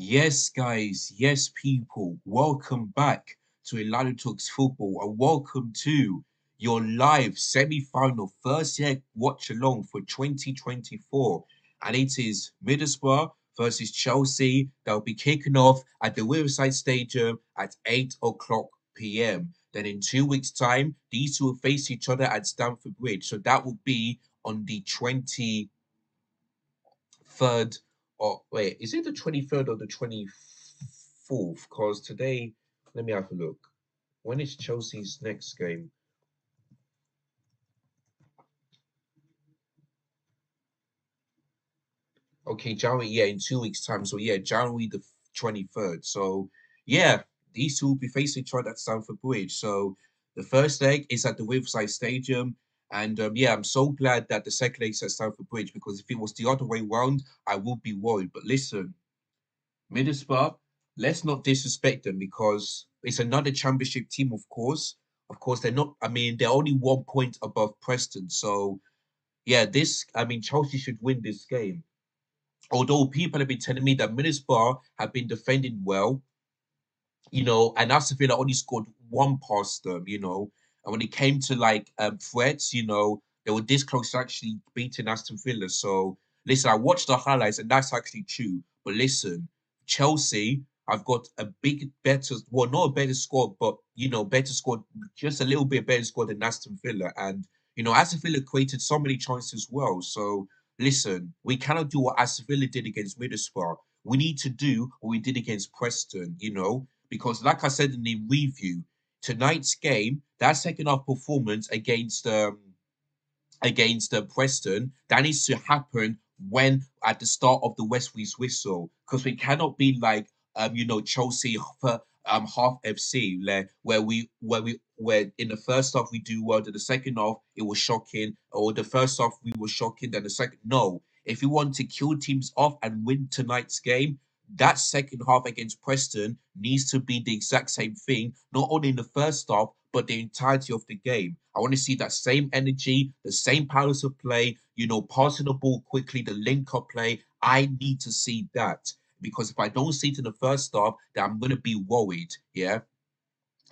Yes, guys, yes, people, welcome back to Elano Talks Football and welcome to your live semi final first leg watch along for 2024. And it is Middlesbrough versus Chelsea that will be kicking off at the Riverside Stadium at 8 o'clock p.m. Then in 2 weeks' time, these two will face each other at Stamford Bridge. So that will be on the 23rd, or wait, is it the 23rd or the 24th? Because today, let me have a look. When is Chelsea's next game? Okay, January, yeah, in 2 weeks' time. So yeah, January the 23rd. So yeah, these two will be facing each other at Stamford Bridge. So the first leg is at the Riverside Stadium. And yeah, I'm so glad that the second leg is at Stamford Bridge because if it was the other way round, I would be worried. But listen, Middlesbrough, let's not disrespect them because it's another championship team, of course. Of course, they're not, I mean, they're only 1 point above Preston. So, yeah, Chelsea should win this game. Although people have been telling me that Middlesbrough have been defending well, and Aston Villa only scored one past them. And when it came to like threats, they were this close to actually beating Aston Villa. So listen, I watched the highlights and that's actually true. But listen, Chelsea, I've got a big better, well, not a better score, but better score, just a little bit better score than Aston Villa. And Aston Villa created so many chances as well. So listen, we cannot do what Aston Villa did against Middlesbrough. We need to do what we did against Preston. Because like I said in the review, tonight's game, that second half performance against Preston, that needs to happen when at the start of the West West whistle, because we cannot be like Chelsea for half FC where in the first half we do well, then the second half it was shocking, or the first half we were shocking, then the second no. If we want to kill teams off and win tonight's game, that second half against Preston needs to be the exact same thing, not only in the first half, but the entirety of the game. I want to see that same energy, the same powers of play, passing the ball quickly, the link up play. I need to see that because if I don't see it in the first half, then I'm going to be worried. Yeah.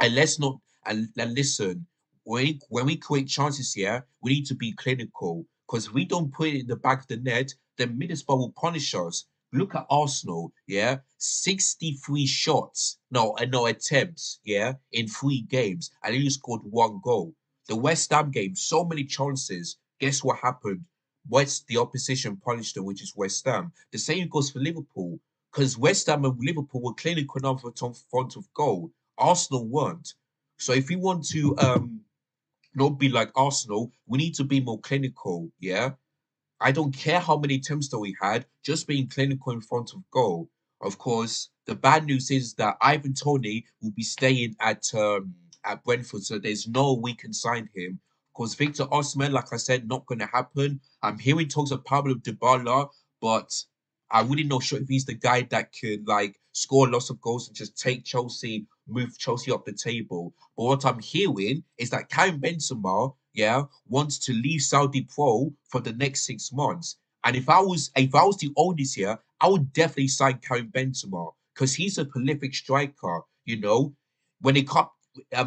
And let's not, and listen, when we create chances here, we need to be clinical because if we don't put it in the back of the net, then Middlesbrough will punish us. Look at Arsenal, yeah, 63 shots, no attempts, yeah, in 3 games, and they only scored 1 goal. The West Ham game, so many chances. Guess what happened? The opposition punished them, which is West Ham. The same goes for Liverpool because West Ham and Liverpool were clinical enough in front of goal. Arsenal weren't. So if we want to not be like Arsenal, we need to be more clinical. Yeah. I don't care how many attempts that we had, just being clinical in front of goal. Of course, the bad news is that Ivan Toney will be staying at Brentford, so there's no way we can sign him. Of course, Victor Osimhen, like I said, not going to happen. I'm hearing talks of Pablo Dybala, but I really not sure if he's the guy that could like score lots of goals and just take Chelsea, move Chelsea up the table. But what I'm hearing is that Karim Benzema, yeah, wants to leave Saudi Pro for the next 6 months. And if I was the owners here, I would definitely sign Karim Benzema because he's a prolific striker. When it comes,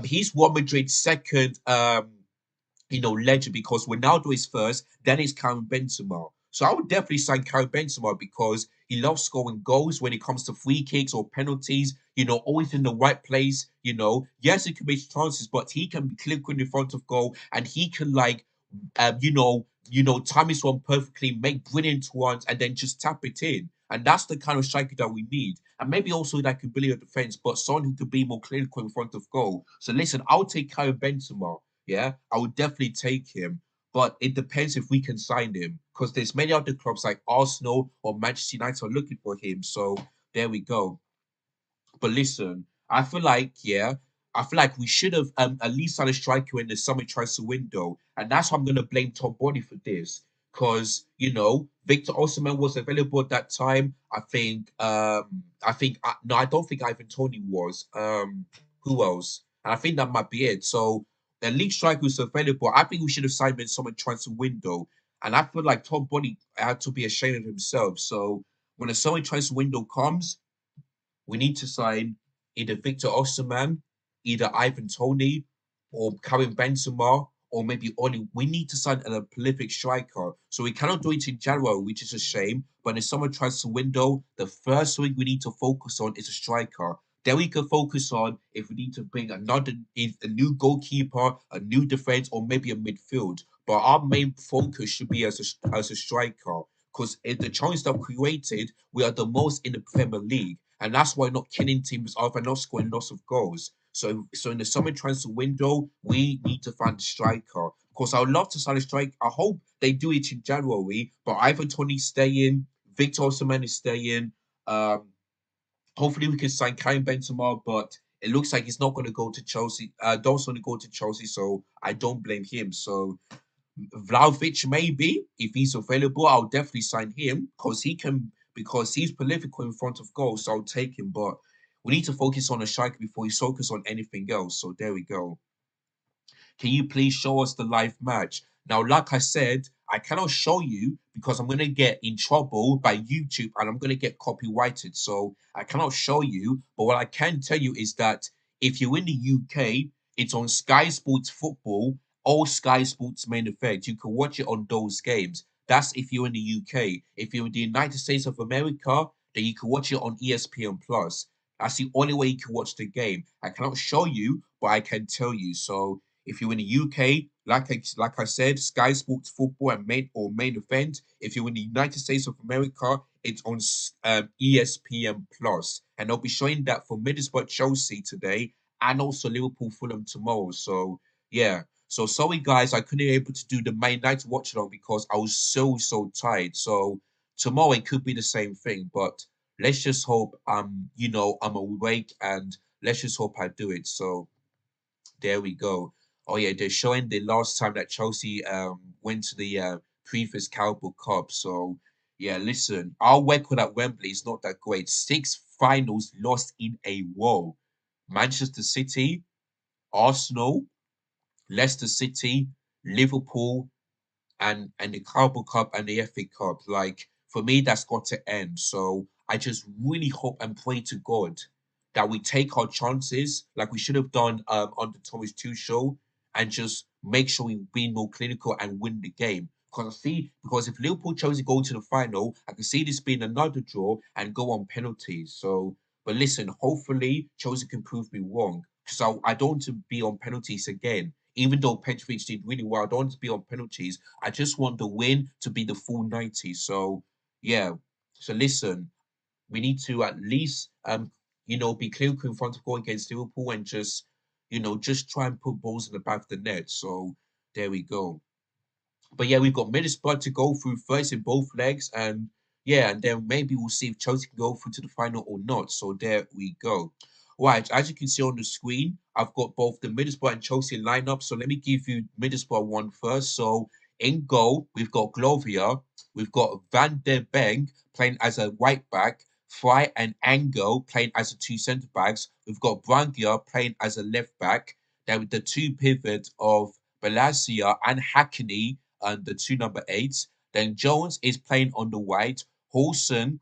he's Real Madrid's second legend because Ronaldo is first, then it's Karim Benzema. So I would definitely sign Karim Benzema because he loves scoring goals when it comes to free kicks or penalties, always in the right place. Yes, he can make chances, but he can be clinical in front of goal and he can like time his one perfectly, make brilliant ones, and then just tap it in. And that's the kind of striker that we need. And maybe also that can build a defense, but someone who could be more clinical in front of goal. So listen, I'll take Karim Benzema. Yeah, I would definitely take him. But it depends if we can sign him. Because there's many other clubs like Arsenal or Manchester United are looking for him. So there we go. But listen, I feel like we should have at least had a striker in the summer transfer window, and that's why I'm gonna blame Tom Body for this. Because Victor Osimhen was available at that time. No, I don't think Ivan Tony was. Who else? And I think that might be it. So the league striker was available. I think we should have signed him in summer transfer window. And I feel like Tom Body had to be ashamed of himself. So when the summer transfer window comes, We need to sign either Victor Osimhen, either Ivan Toney, or Karim Benzema, or maybe Oli. We need to sign a prolific striker. So we cannot do it in January, which is a shame. But in the summer transfer window, the first thing we need to focus on is a striker. Then we can focus on if we need to bring a new goalkeeper, a new defense, or maybe a midfield. But our main focus should be as a striker. Because in the chance that created, we are the most in the Premier League. And that's why not killing teams off and not scoring lots of goals. So in the summer transfer window, we need to find a striker. Of course, I would love to sign a striker. I hope they do it in January, but Ivan Tony staying, Victor Osimhen is staying. Um, Hopefully we can sign Karim Benzema, but it looks like he's not going to go to Chelsea. Don't want to go to Chelsea, so I don't blame him. So Vlahovic, maybe if he's available, I'll definitely sign him because he's prolific in front of goals. So I'll take him. But we need to focus on a striker before we focus on anything else. So there we go. Can you please show us the live match? Now, like I said, I cannot show you because I'm going to get in trouble by YouTube and I'm going to get copyrighted. So I cannot show you. But what I can tell you is that if you're in the UK, it's on Sky Sports Football or Sky Sports Main Event. You can watch it on those games. That's if you're in the UK. If you're in the United States of America, then you can watch it on ESPN Plus. That's the only way you can watch the game. I cannot show you, but I can tell you. So if you're in the UK, like I said, Sky Sports Football and main event. If you're in the United States of America, it's on ESPN Plus, and they'll be showing that for Middlesbrough Chelsea today, and also Liverpool Fulham tomorrow. So yeah. So sorry guys, I couldn't be able to do the Man United watch along because I was so tired. So tomorrow it could be the same thing, but let's just hope I'm awake and let's just hope I do it. So there we go. Oh yeah, they're showing the last time that Chelsea went to the previous Carabao Cup. So yeah, listen, our record at Wembley is not that great. Six finals lost in a row. Manchester City, Arsenal, Leicester City, Liverpool, and the Carabao Cup and the FA Cup. Like for me, that's got to end. So I just really hope and pray to God that we take our chances, like we should have done on the Thomas Tuchel, and just make sure we be more clinical and win the game. Because if Liverpool chose to go to the final, I can see this being another draw and go on penalties. So, but listen, hopefully Chelsea can prove me wrong because I don't want to be on penalties again. Even though Petrovic did really well, I don't want to be on penalties. I just want the win to be the full 90. So yeah. So listen, we need to at least be clinical in front of goal against Liverpool and just try and put balls in the back of the net. So there we go. But yeah, we've got Middlesbrough to go through first in both legs, and yeah, and then maybe we'll see if Chelsea can go through to the final or not. So there we go. Right, as you can see on the screen, I've got both the Middlesbrough and Chelsea lineup. So let me give you Middlesbrough one first. So in goal, we've got Glovia, we've got Van der Beng playing as a right back, Fry and Angel playing as the two centre backs. We've got Brangia playing as a left back. Then with the two pivots of Balasia and Hackney and the two number eights. Then Jones is playing on the right. Hawson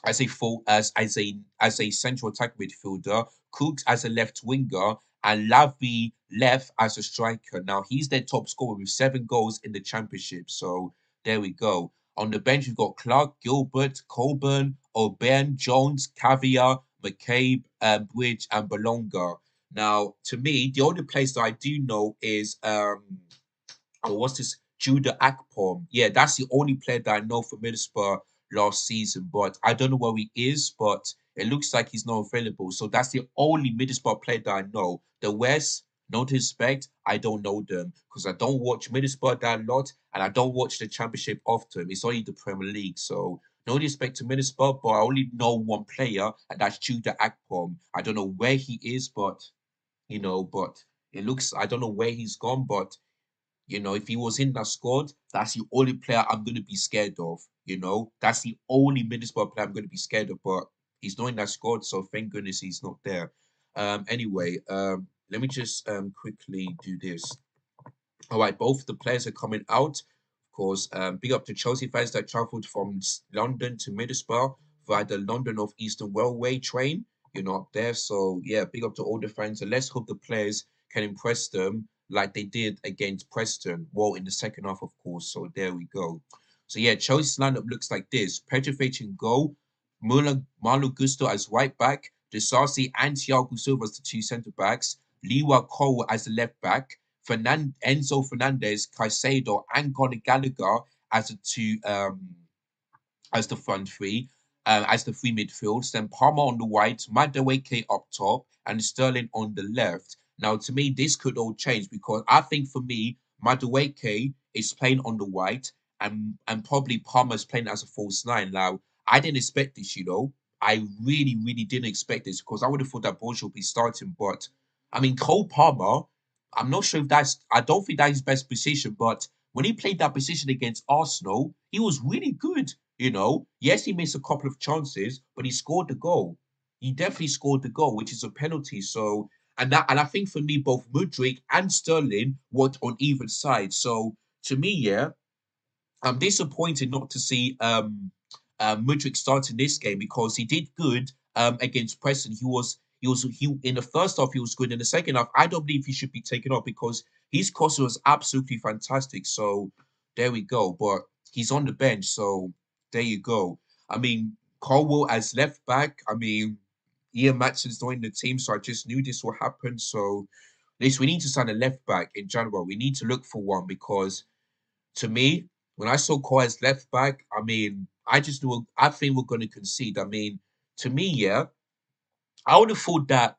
as a full as a central attack midfielder, Cooks as a left winger, and Lavi left as a striker. Now he's their top scorer with 7 goals in the championship. So there we go. On the bench, we've got Clark, Gilbert, Colburn, O'Brien, Jones, Caviar, McCabe, Bridge, and Bolonga. Now, to me, the only place that I do know is what's this? Judah Akpom. Yeah, that's the only player that I know for Middlesbrough last season, but I don't know where he is, but it looks like he's not available. So that's the only Middlesbrough player that I know. The West, no disrespect, I don't know them because I don't watch Middlesbrough that lot and I don't watch the Championship often. It's only the Premier League. So no disrespect to Middlesbrough, but I only know one player, and that's Judah Akpom. I don't know where he is, but it looks, I don't know where he's gone, but if he was in that squad, that's the only player I'm going to be scared of. That's the only Middlesbrough player I'm going to be scared of. But he's not in that squad, so thank goodness he's not there. Anyway, let me just quickly do this. All right, both the players are coming out. Of course, big up to Chelsea fans that travelled from London to Middlesbrough via the London North Eastern Railway train, up there. So yeah, big up to all the fans, and let's hope the players can impress them like they did against Preston. Well, in the second half, of course. So there we go. So yeah, Chelsea's lineup looks like this: Petrovic in goal, Marlo Gusto as right back, Desarsi and Thiago Silva as the two centre backs, Liwa Cole as the left back, Enzo Fernandez, Caicedo, and Conor Gallagher as the two as the front three, as the three midfields. Then Palmer on the right, Madueke up top, and Sterling on the left. Now, to me, this could all change because I think for me, Madueke is playing on the right, and probably Palmer's playing as a false nine. Now, I didn't expect this, I really, really didn't expect this because I would have thought that Borja would be starting. But I mean, Cole Palmer, I'm not sure if I don't think that's his best position, but when he played that position against Arsenal, he was really good. Yes, he missed a couple of chances, but he scored the goal. He definitely scored the goal, which is a penalty. So, and I think for me, both Mudryk and Sterling were on either side. So, to me, yeah, I'm disappointed not to see Mudryk start in this game because he did good against Preston. He in the first half he was good. In the second half, I don't believe he should be taken off because his cross was absolutely fantastic. So there we go. But he's on the bench, so there you go. I mean, Colwell as left back. I mean, Ian Matson's not in the team, so I just knew this would happen. So, at least we need to sign a left back in general. We need to look for one because to me, when I saw Kawhi as left back, I mean, I just knew I think we're going to concede. I mean, to me, yeah, I would have thought that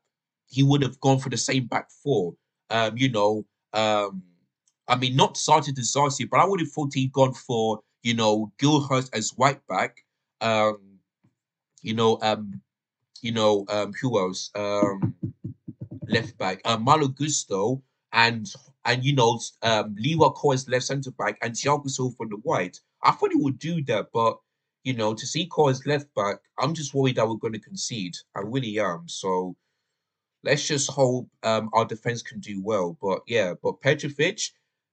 he would have gone for the same back four. Um, you know, um, I mean, not started to Sarsi, but I would have thought he'd gone for Gilhurst as right back. Um, you know, um, who else? Left back, Malo Gusto, and Liwa Ko as left centre back, and Thiago Silva on the right. I thought he would do that, but to see Ko as left back, I'm just worried that we're going to concede. I really am. So let's just hope our defense can do well. But yeah, but Petrovic,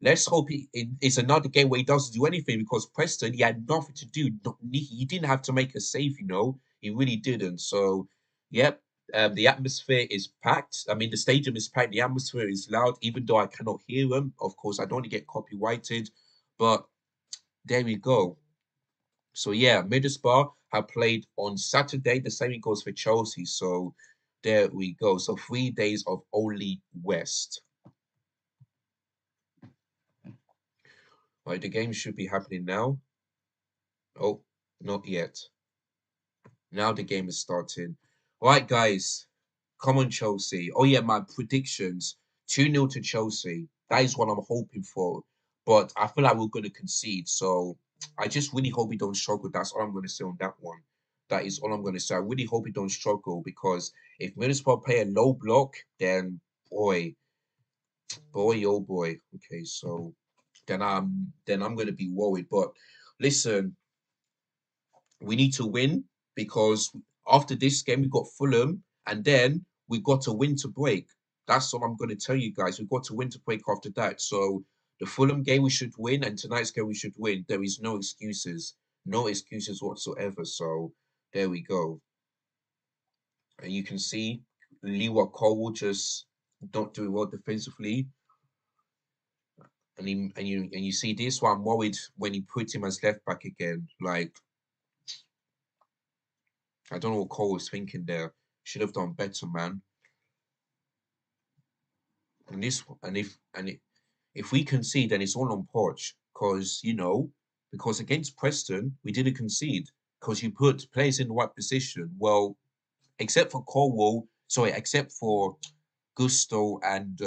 let's hope it's another game where he doesn't do anything because Preston, he had nothing to do. He didn't have to make a save, he really didn't. So, yep, the atmosphere is packed. I mean, the stadium is packed. The atmosphere is loud, even though I cannot hear them. Of course, I don't want to get copyrighted, but there we go. So yeah, Middlesbrough have played on Saturday. The same goes for Chelsea. So there we go. So 3 days of only West. Right, the game should be happening now. Oh, not yet. Now the game is starting. All right, guys. Come on, Chelsea. Oh yeah, my predictions. 2-0 to Chelsea. That is what I'm hoping for. But I feel like we're gonna concede. So I just really hope we don't struggle. That's all I'm gonna say on that one. That is all I'm gonna say. I really hope we don't struggle because if Middlesbrough play a low block, then boy, boy, oh boy. Okay, so then I'm gonna be worried. But listen, we need to win because after this game we got Fulham, and then we got to win to break. That's all I'm going to tell you guys. We've got to win to break after that. So the Fulham game we should win, and tonight's game we should win. There is no excuses whatsoever. So there we go. And you can see Lewa Cole just not doing well defensively. And you see this one. I'm worried when he put him as left back again. Like I don't know what Cole was thinking there. Should have done better, man. And this and if we concede, then it's all on Poch. Because against Preston we didn't concede because you put players in the right position. Well, except for Colwell, sorry, except for Gusto and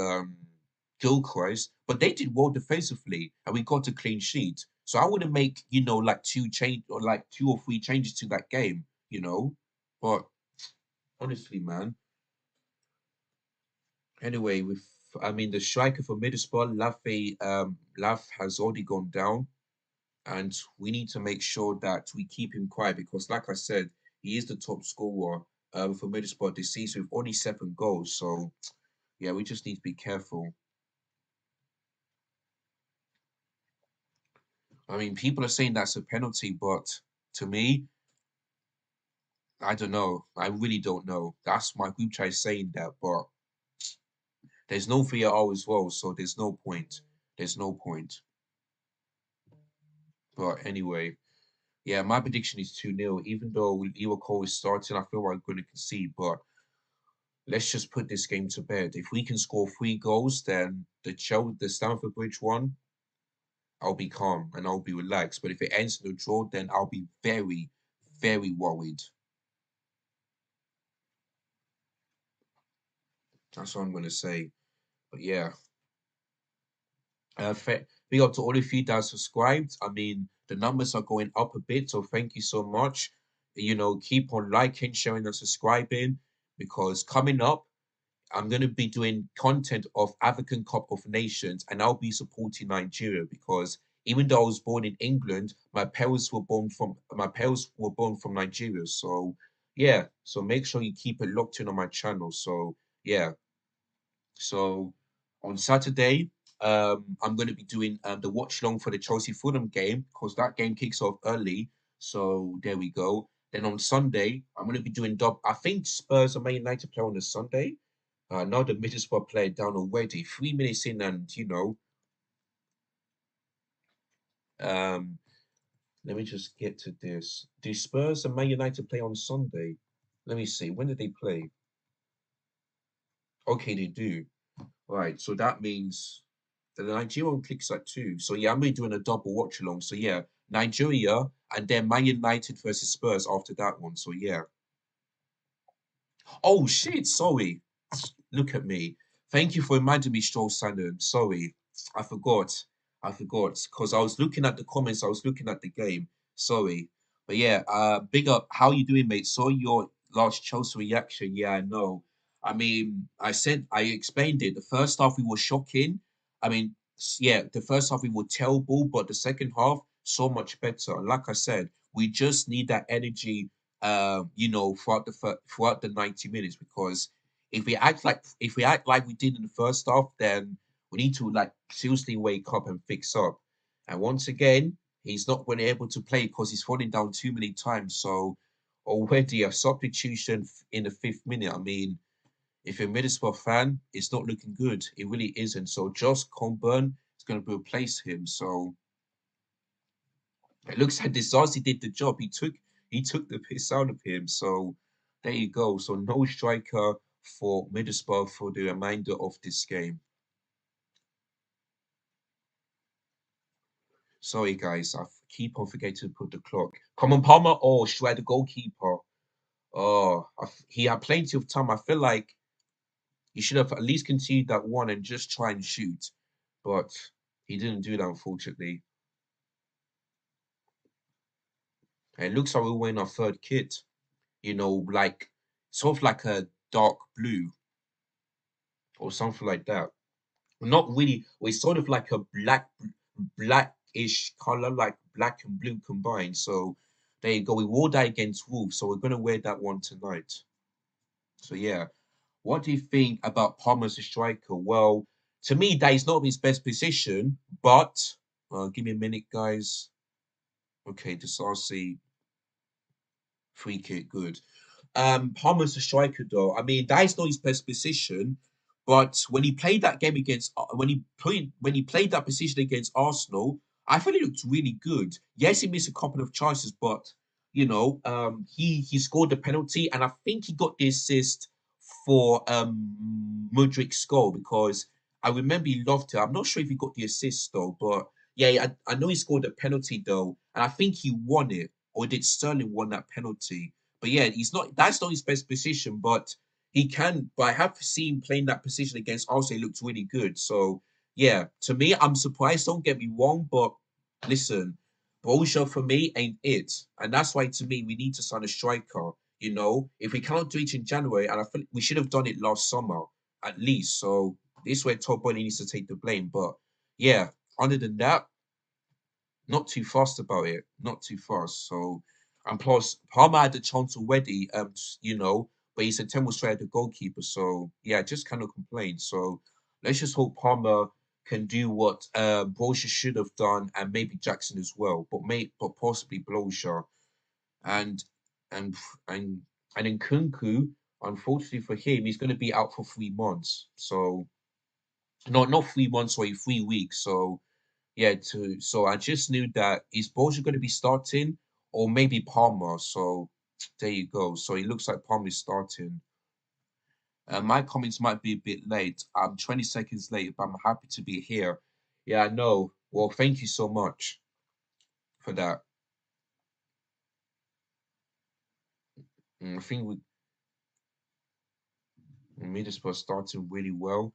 Gilchrist, but they did well defensively, and we got a clean sheet. So I wouldn't make like two or three changes to that game. But honestly, man. Anyway, I mean the striker for Middlesbrough, Laf has already gone down, and we need to make sure that we keep him quiet because, like I said, he is the top scorer for Middlesbrough this season with only 7 goals. So yeah, we just need to be careful. I mean, people are saying that's a penalty, but to me, I don't know. I really don't know. That's my group chat saying that, but there's no VAR as well, so there's no point. There's no point. But anyway, yeah, my prediction is 2-0. Even though Liverpool is starting, I feel like we're going to concede, but let's just put this game to bed. If we can score 3 goals, then the Stamford Bridge one, I'll be calm and I'll be relaxed. But if it ends in a draw, then I'll be very, very worried. That's what I'm gonna say. But yeah, big up to all of you that are subscribed. I mean, the numbers are going up a bit, so thank you so much. Keep on liking, sharing, and subscribing because coming up, I'm going to be doing content of African Cup of Nations and I'll be supporting Nigeria because even though I was born in England, my parents were born from Nigeria. So yeah, so make sure you keep it locked in on my channel. So yeah, so on Saturday, I'm going to be doing the watch long for the Chelsea Fulham game because that game kicks off early. So there we go. Then on Sunday, I'm going to be doing dub. I think Spurs and Man United play on a Sunday. Now the Middlesbrough player down already, 3 minutes in, and um, let me just get to this. Do Spurs and Man United play on Sunday? Let me see. When did they play? Okay, they do. Right, so that means the Nigerian clicks at 2. So yeah, I'm gonna be doing a double watch along. So yeah, Nigeria and then Man United versus Spurs after that one. So yeah. Oh shit, sorry. Look at me. Thank you for reminding me, Stroll Shannon. Sorry. I forgot. I forgot. Because I was looking at the comments, I was looking at the game. Sorry. But yeah, big up. How you doing, mate? Saw your last Chelsea reaction. Yeah, I know. I mean, I explained it. The first half we were shocking. I mean, yeah, the first half we were terrible, but the second half so much better. And like I said, we just need that energy throughout the 90 minutes because if we act like we did in the first half, then we need to like seriously wake up and fix up. And once again, he's not going to be able to play because he's falling down too many times. So already a substitution in the 5th minute. I mean, if you're a Middlesbrough fan, it's not looking good. It really isn't. So Josh Coburn is going to replace him. So it looks like Disasi did the job. He took the piss out of him. So there you go. So no striker for Middlesbrough for the remainder of this game. Sorry guys, I keep on forgetting to put the clock. Come on, Palmer. Oh, Shred the goalkeeper. Oh, he had plenty of time. I feel like he should have at least conceded that one and just try and shoot, but he didn't do that unfortunately. And it looks like we're wearing our third kit. Like sort of like a dark blue or something like that. Not really. It's sort of like a blackish color, like black and blue combined. So there you go. We wore that against Wolves, so we're gonna wear that one tonight. So yeah, what do you think about Palmer as a striker? Well, to me, that is not his best position. But give me a minute, guys. Okay, the Sarsi free kick, good. Palmer's a striker though. I mean, that is not his best position, but when he played that game against when he played that position against Arsenal, I thought he looked really good. Yes, he missed a couple of chances, but he scored the penalty, and I think he got the assist for Mudrik's goal because I remember he loved it. I'm not sure if he got the assist though, but yeah, I know he scored a penalty though, and I think he won it, or did Sterling won that penalty? But yeah, that's not his best position, but he can. But I have seen playing that position against Arsenal, he looked really good. So yeah, to me, I'm surprised. Don't get me wrong, but listen, Broja for me ain't it, and that's why to me we need to sign a striker. If we cannot do it in January, and I feel we should have done it last summer at least. So this is where Todd Boehly needs to take the blame. But yeah, other than that, not too fast about it. Not too fast. So, and plus, Palmer had the chance already, but he's attempt straight at the goalkeeper. So, yeah, just cannot complain. So, let's just hope Palmer can do what Broja should have done, and maybe Jackson as well, but possibly Broja, and and and And then Kunku, unfortunately for him, he's going to be out for 3 months. So not 3 months, sorry, 3 weeks. So yeah, so I just knew that is Boja going to be starting or maybe Palmer. So there you go. So it looks like Palmer is starting. My comments might be a bit late. I'm 20 seconds late, but I'm happy to be here. Yeah, I know. Well, thank you so much for that. I think Middlesbrough starting really well.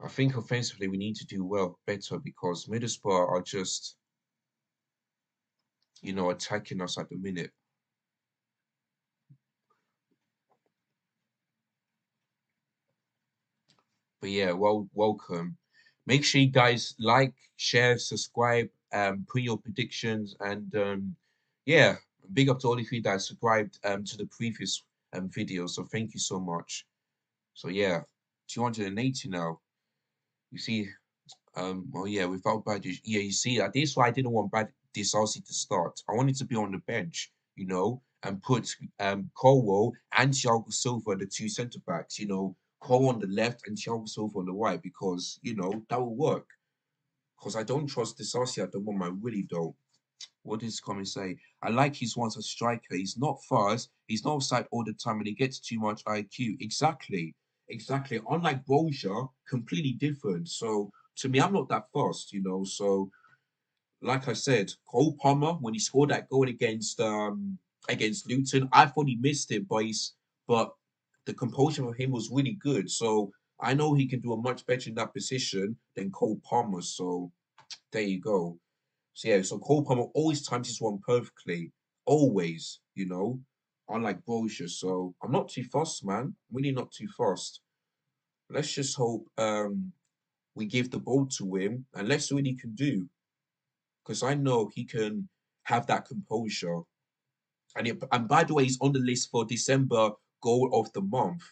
I think offensively we need to do well better because Middlesbrough are just, attacking us at the minute. But yeah, welcome. Make sure you guys like, share, subscribe, put your predictions, and yeah, big up to all of you that subscribed to the previous video. So thank you so much. So yeah, 280 now. You see, oh yeah, without Badges, yeah, you see, this is why I didn't want Bad Disasi to start. I wanted to be on the bench, and put Colwell and Thiago Silva, the two centre backs, Cole on the left and Thiago Silva on the right, because that will work. Because I don't trust Disasi at the moment, I really don't. What does comment say? I like he's once a striker. He's not fast. He's not offside all the time, and he gets too much IQ. Exactly, exactly. Unlike Broja, completely different. So to me, I'm not that fast, So like I said, Cole Palmer when he scored that goal against Luton, I thought he missed it, but the composure of him was really good. So I know he can do a much better in that position than Cole Palmer. So there you go. So yeah, so Cole Palmer always times his one perfectly. Always, unlike Brozier. So I'm not too fast, man. Really not too fast. Let's just hope we give the ball to him and let's see what he can do. Because I know he can have that composure. And by the way, he's on the list for December goal of the month.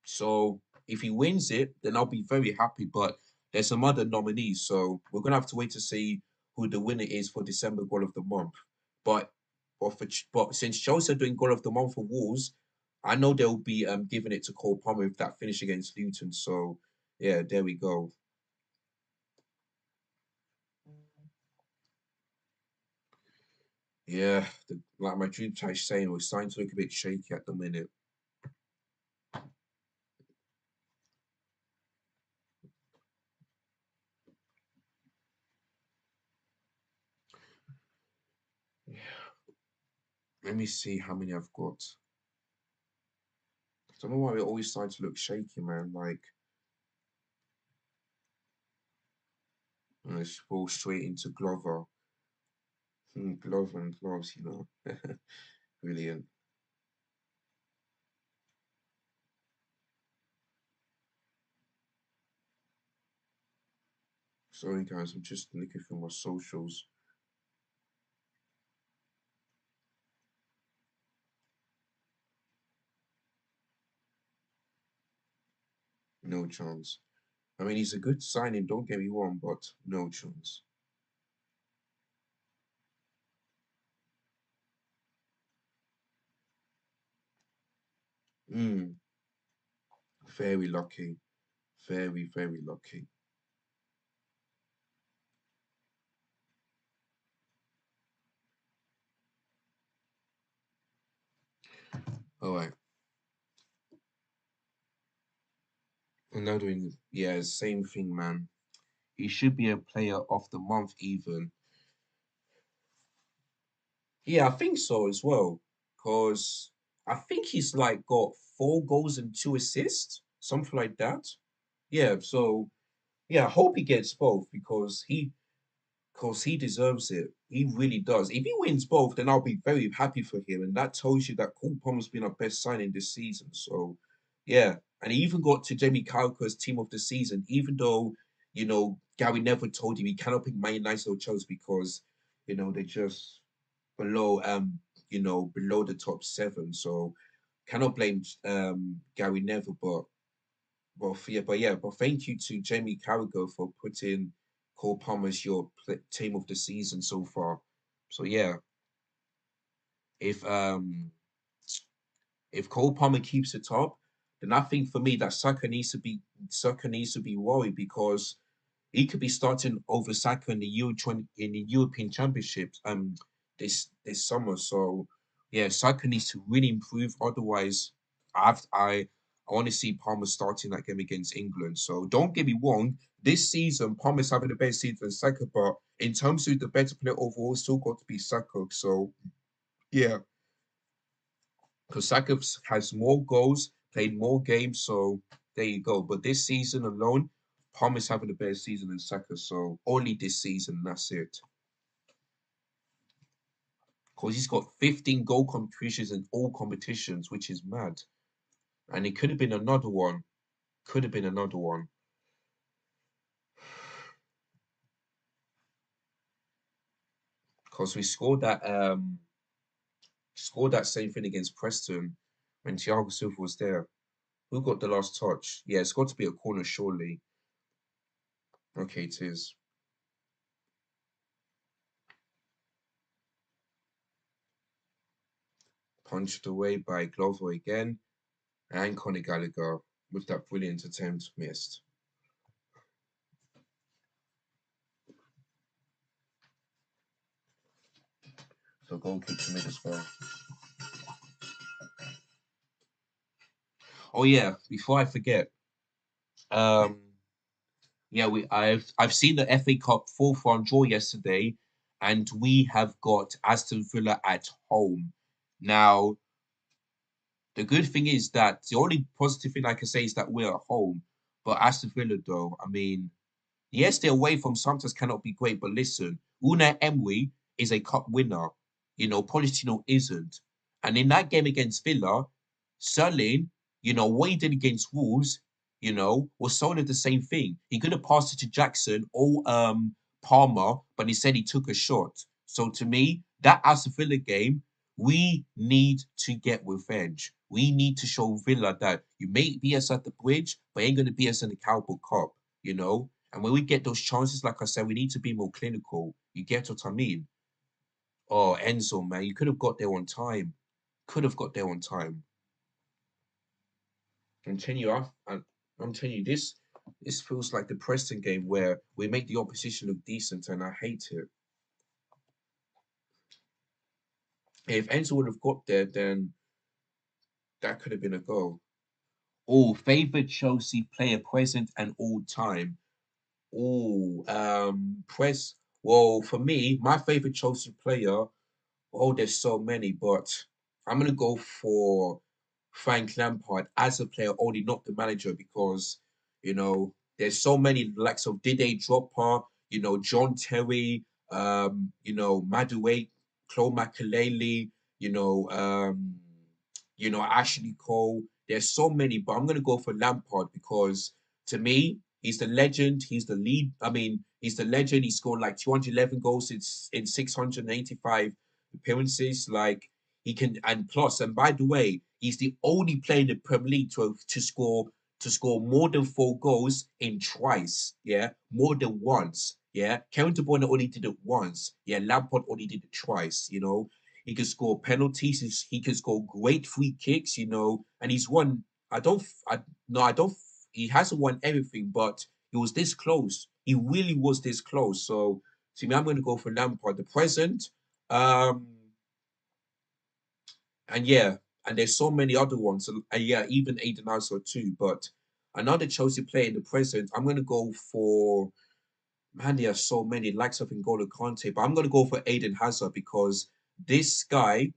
So if he wins it, then I'll be very happy. But there's some other nominees, so we're gonna have to wait to see who the winner is for December goal of the month. But but since Chelsea are doing goal of the month for Wolves, I know they'll be giving it to Cole Palmer with that finish against Luton. So yeah, there we go. Yeah, like my dream chat is saying, we're starting to look a bit shaky at the minute. Let me see how many I've got. I don't know why we're always starting to look shaky, man. Like, let's fall straight into Glover. Glover and gloves, Brilliant. Sorry, guys, I'm just looking through my socials. No chance. I mean, he's a good signing, don't get me wrong, but no chance. Mm, very lucky. Very, very lucky. All right. Another one, yeah, same thing, man. He should be a player of the month, even. Yeah, I think so as well. Because I think he's like got 4 goals and 2 assists, something like that. Yeah, so yeah, I hope he gets both because he deserves it. He really does. If he wins both, then I'll be very happy for him. And that tells you that Cole Palmer's been our best signing this season. So yeah. And he even got to Jamie Carragher's team of the season, even though, Gary never told him he cannot pick Man United or Chelsea because, they're just below below the top 7. So cannot blame Gary Neville, but yeah, but thank you to Jamie Carragher for putting Cole Palmer's your team of the season so far. So yeah, if um if Cole Palmer keeps it up, then I think for me that Saka needs to be worried because he could be starting over Saka in the European Championships this summer. So yeah, Saka needs to really improve. Otherwise, I want to see Palmer starting that game against England. So don't get me wrong, this season Palmer's having the best season than Saka, but in terms of the better player overall, still got to be Saka. So yeah, because Saka has more goals, played more games, so there you go. But this season alone, Palmer's having a better season than Saka, so only this season, that's it. Because he's got 15 goal contributions in all competitions, which is mad. And it could have been another one. Could have been another one. Because we scored that same thing against Preston when Thiago Silva was there. Who got the last touch? Yeah, it's got to be a corner, surely. Okay, it is. Punched away by Glover again. And Conor Gallagher with that brilliant attempt missed. So goal kick to Middlesbrough. Oh yeah, before I forget, um, yeah, I've seen the FA Cup 4-1 draw yesterday, and we have got Aston Villa at home. Now, the good thing is that the only positive thing I can say is that we're at home. But Aston Villa, though, I mean, yes, the away from sometimes cannot be great, but listen, Unai Emery is a cup winner. Pochettino isn't. And in that game against Villa, Sterling, what he did against Wolves, was sort of the same thing. He could have passed it to Jackson or Palmer, but instead he took a shot. So to me, that Aston Villa game, we need to get revenge. We need to show Villa that you may beat us at the bridge, but ain't going to beat us in the Carabao Cup, you know? And when we get those chances, like I said, we need to be more clinical. You get what I mean? Oh, Enzo, man, you could have got there on time. Could have got there on time. I'm telling you, I'm telling you, this feels like the Preston game where we make the opposition look decent, and I hate it. If Enzo would have got there, then that could have been a goal. Oh, favorite Chelsea player present and all time. Oh, press. Well, for me, my favorite Chelsea player. Oh, there's so many, but I'm gonna go for Frank Lampard as a player, only not the manager, because there's so many likes of Didier Drogba, John Terry, Madueke, Claude Makelele, you know, um, Ashley Cole. There's so many, but I'm gonna go for Lampard because to me, he's the legend. He's the lead. I mean, he's the legend. He scored like 211 goals in 685 appearances. Like he can, and plus, and by the way, he's the only player in the Premier League to score more than 4 goals in twice. Yeah, more than once. Yeah, Kevin De Bruyne only did it once. Yeah, Lampard only did it twice. He can score penalties. He can score great free kicks. And he's won. I don't. I no. I don't. He hasn't won everything, but he was this close. He really was this close. So to me, I'm going to go for Lampard. The present. Um, and yeah, and there's so many other ones. And yeah, even Aiden Hazard too. But another Chelsea player in the present, I'm going to go for. Man, there are so many likes of N'Golo Kante, but I'm going to go for Aiden Hazard because this guy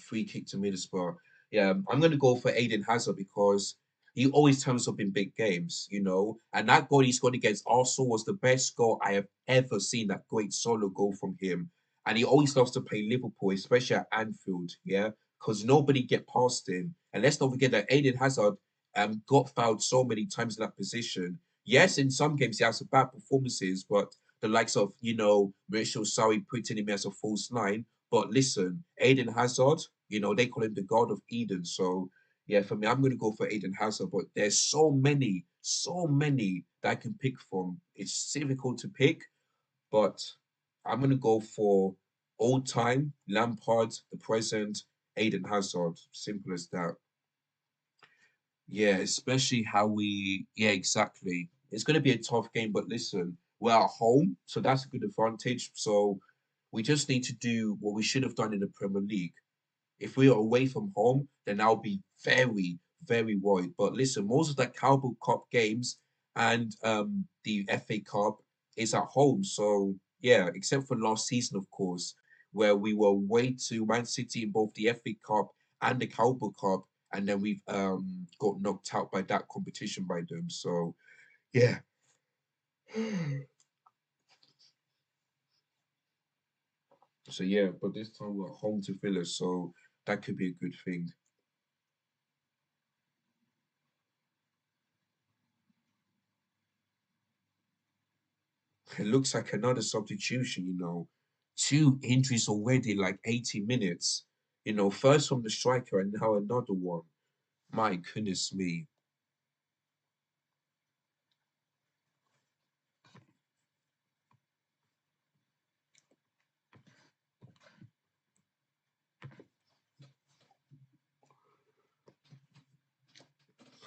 free kick to Middlesbrough. Yeah, I'm gonna go for Aiden Hazard because he always turns up in big games, and that goal he scored against Arsenal was the best goal I have ever seen. That great solo goal from him, and he always loves to play Liverpool, especially at Anfield. Yeah, because nobody get past him, and let's not forget that Aiden Hazard got fouled so many times in that position. Yes, in some games he has some bad performances, but the likes of Mauricio Sarri putting him as a false nine. But listen, Aiden Hazard, they call him the God of Eden. So yeah, for me, I'm gonna go for Aiden Hazard. But there's so many that I can pick from. It's difficult to pick, but I'm gonna go for old time Lampard, the present Aiden Hazard. Simple as that. Yeah, especially how we. Yeah, exactly. It's gonna be a tough game, but listen, we're at home, so that's a good advantage. So we just need to do what we should have done in the Premier League. If we are away from home, then I'll be very, very worried. But listen, most of the Carabao Cup games and the FA Cup is at home. So yeah, except for last season, of course, where we were away to Man City in both the FA Cup and the Carabao Cup, and then we've got knocked out by that competition by them. So yeah. So yeah, but this time we're at home to Villa, so that could be a good thing. It looks like another substitution, Two injuries already, like 80 minutes. First from the striker and now another one. My goodness me.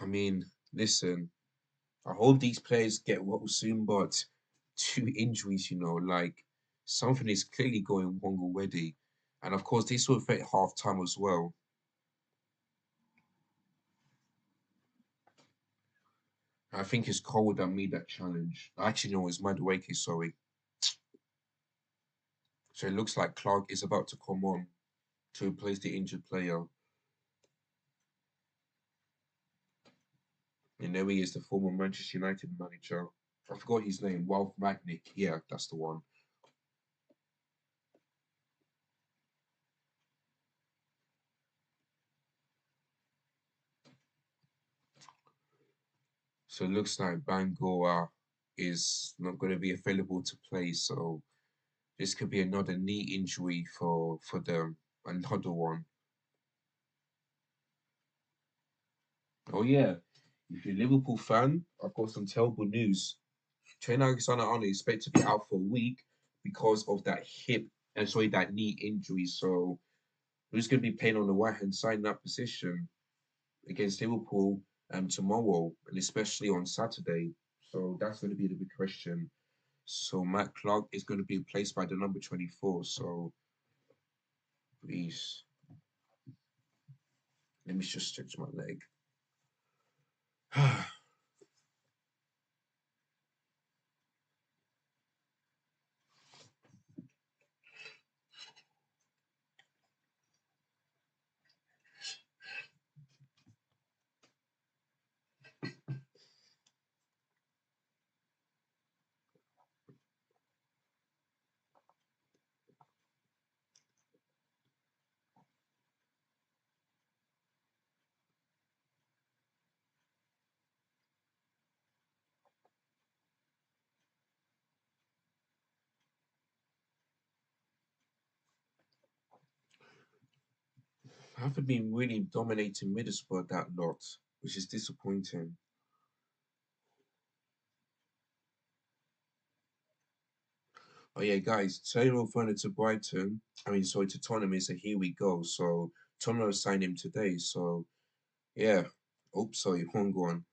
I mean, listen, I hope these players get well soon, but two injuries, like something is clearly going wrong already. And of course, this will affect half time as well. I think it's Cole that made that challenge. Actually, no, it's Madueke, sorry. So it looks like Clark is about to come on to replace the injured player. And there he is, the former Manchester United manager. I forgot his name, Ralph Ragnick. Yeah, that's the one. So it looks like Bangor is not going to be available to play. So this could be another knee injury for them. Another one. Oh yeah, if you're a Liverpool fan, I've got some terrible news. Trent Alexander-Arnold is expected to be out for a week because of that hip and sorry that knee injury. So who's going to be playing on the right hand side in that position against Liverpool tomorrow and especially on Saturday? So that's going to be the big question. So Matt Clark is going to be replaced by the number 24. So please, let me just stretch my leg. I haven't been really dominating Middlesbrough that lot, which is disappointing. Oh yeah, guys, Taylor Werner to Brighton. I mean, sorry, to Tottenham is a here we go. So Tottenham signed him today. So yeah. Oops, sorry, wrong one.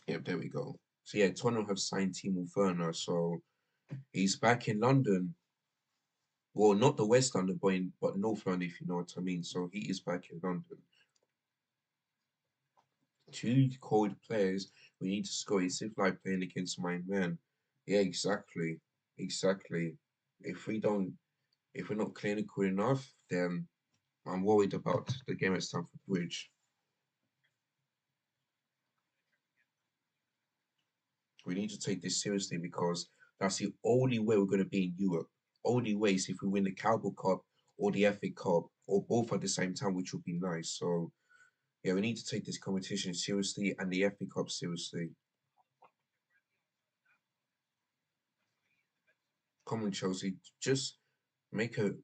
Yeah, there we go. So yeah, Tottenham have signed Timo Werner. So he's back in London. Well, not the West London, but North London, if you know what I mean. So he is back in London. Two cold players, we need to score. It's if like playing against my man. Yeah, exactly. Exactly. If we don't, if we're not clinical enough, then I'm worried about the game at Stamford Bridge. We need to take this seriously because that's the only way we're going to be in Europe. Only way is if we win the Carabao Cup or the FA Cup or both at the same time, which would be nice. So yeah, we need to take this competition seriously and the FA Cup seriously. Come on, Chelsea, just make a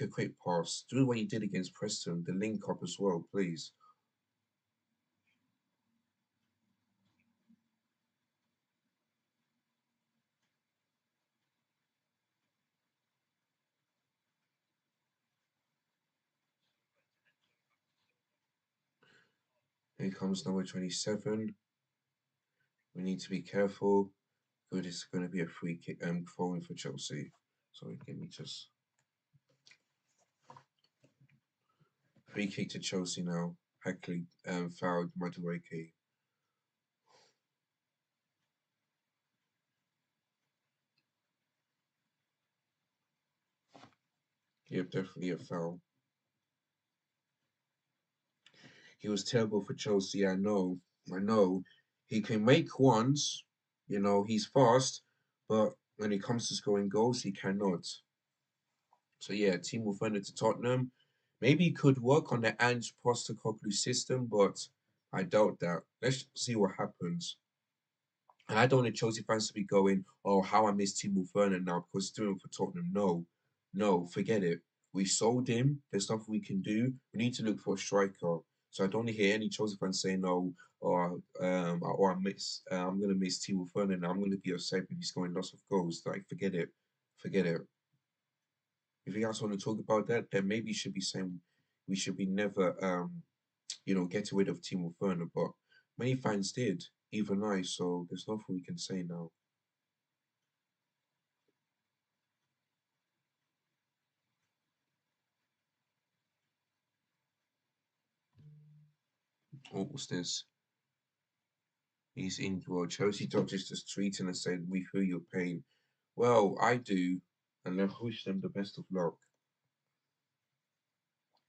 quick pass. Do what you did against Preston, the link up as well, please. Here comes number 27. We need to be careful. Good, it's going to be a free kick. Throwing for Chelsea. Sorry, give me just free kick to Chelsea now. Hackley fouled Madueke. Yep, definitely a foul. He was terrible for Chelsea. I know. I know. He can make ones. He's fast, but when it comes to scoring goals, he cannot. So yeah, Timo Werner to Tottenham. Maybe he could work on the Ange Postecoglou system, but I doubt that. Let's see what happens. And I don't want Chelsea fans to be going, oh, how I miss Timo Werner now because he's doing it for Tottenham. No, no, forget it. We sold him. There's nothing we can do. We need to look for a striker. So I don't want to hear any Chelsea fans saying, oh, I'm gonna miss Timo Werner now. I'm gonna be upset if he's scoring lots of goals. Like, forget it, forget it. If you guys want to talk about that, then maybe you should be saying we should be never, get rid of Timo Werner. But many fans did, even I. So there's nothing we can say now. What was this? He's in. Well, Chelsea doctors just tweeting and said, "We feel your pain." Well, I do, and I wish them the best of luck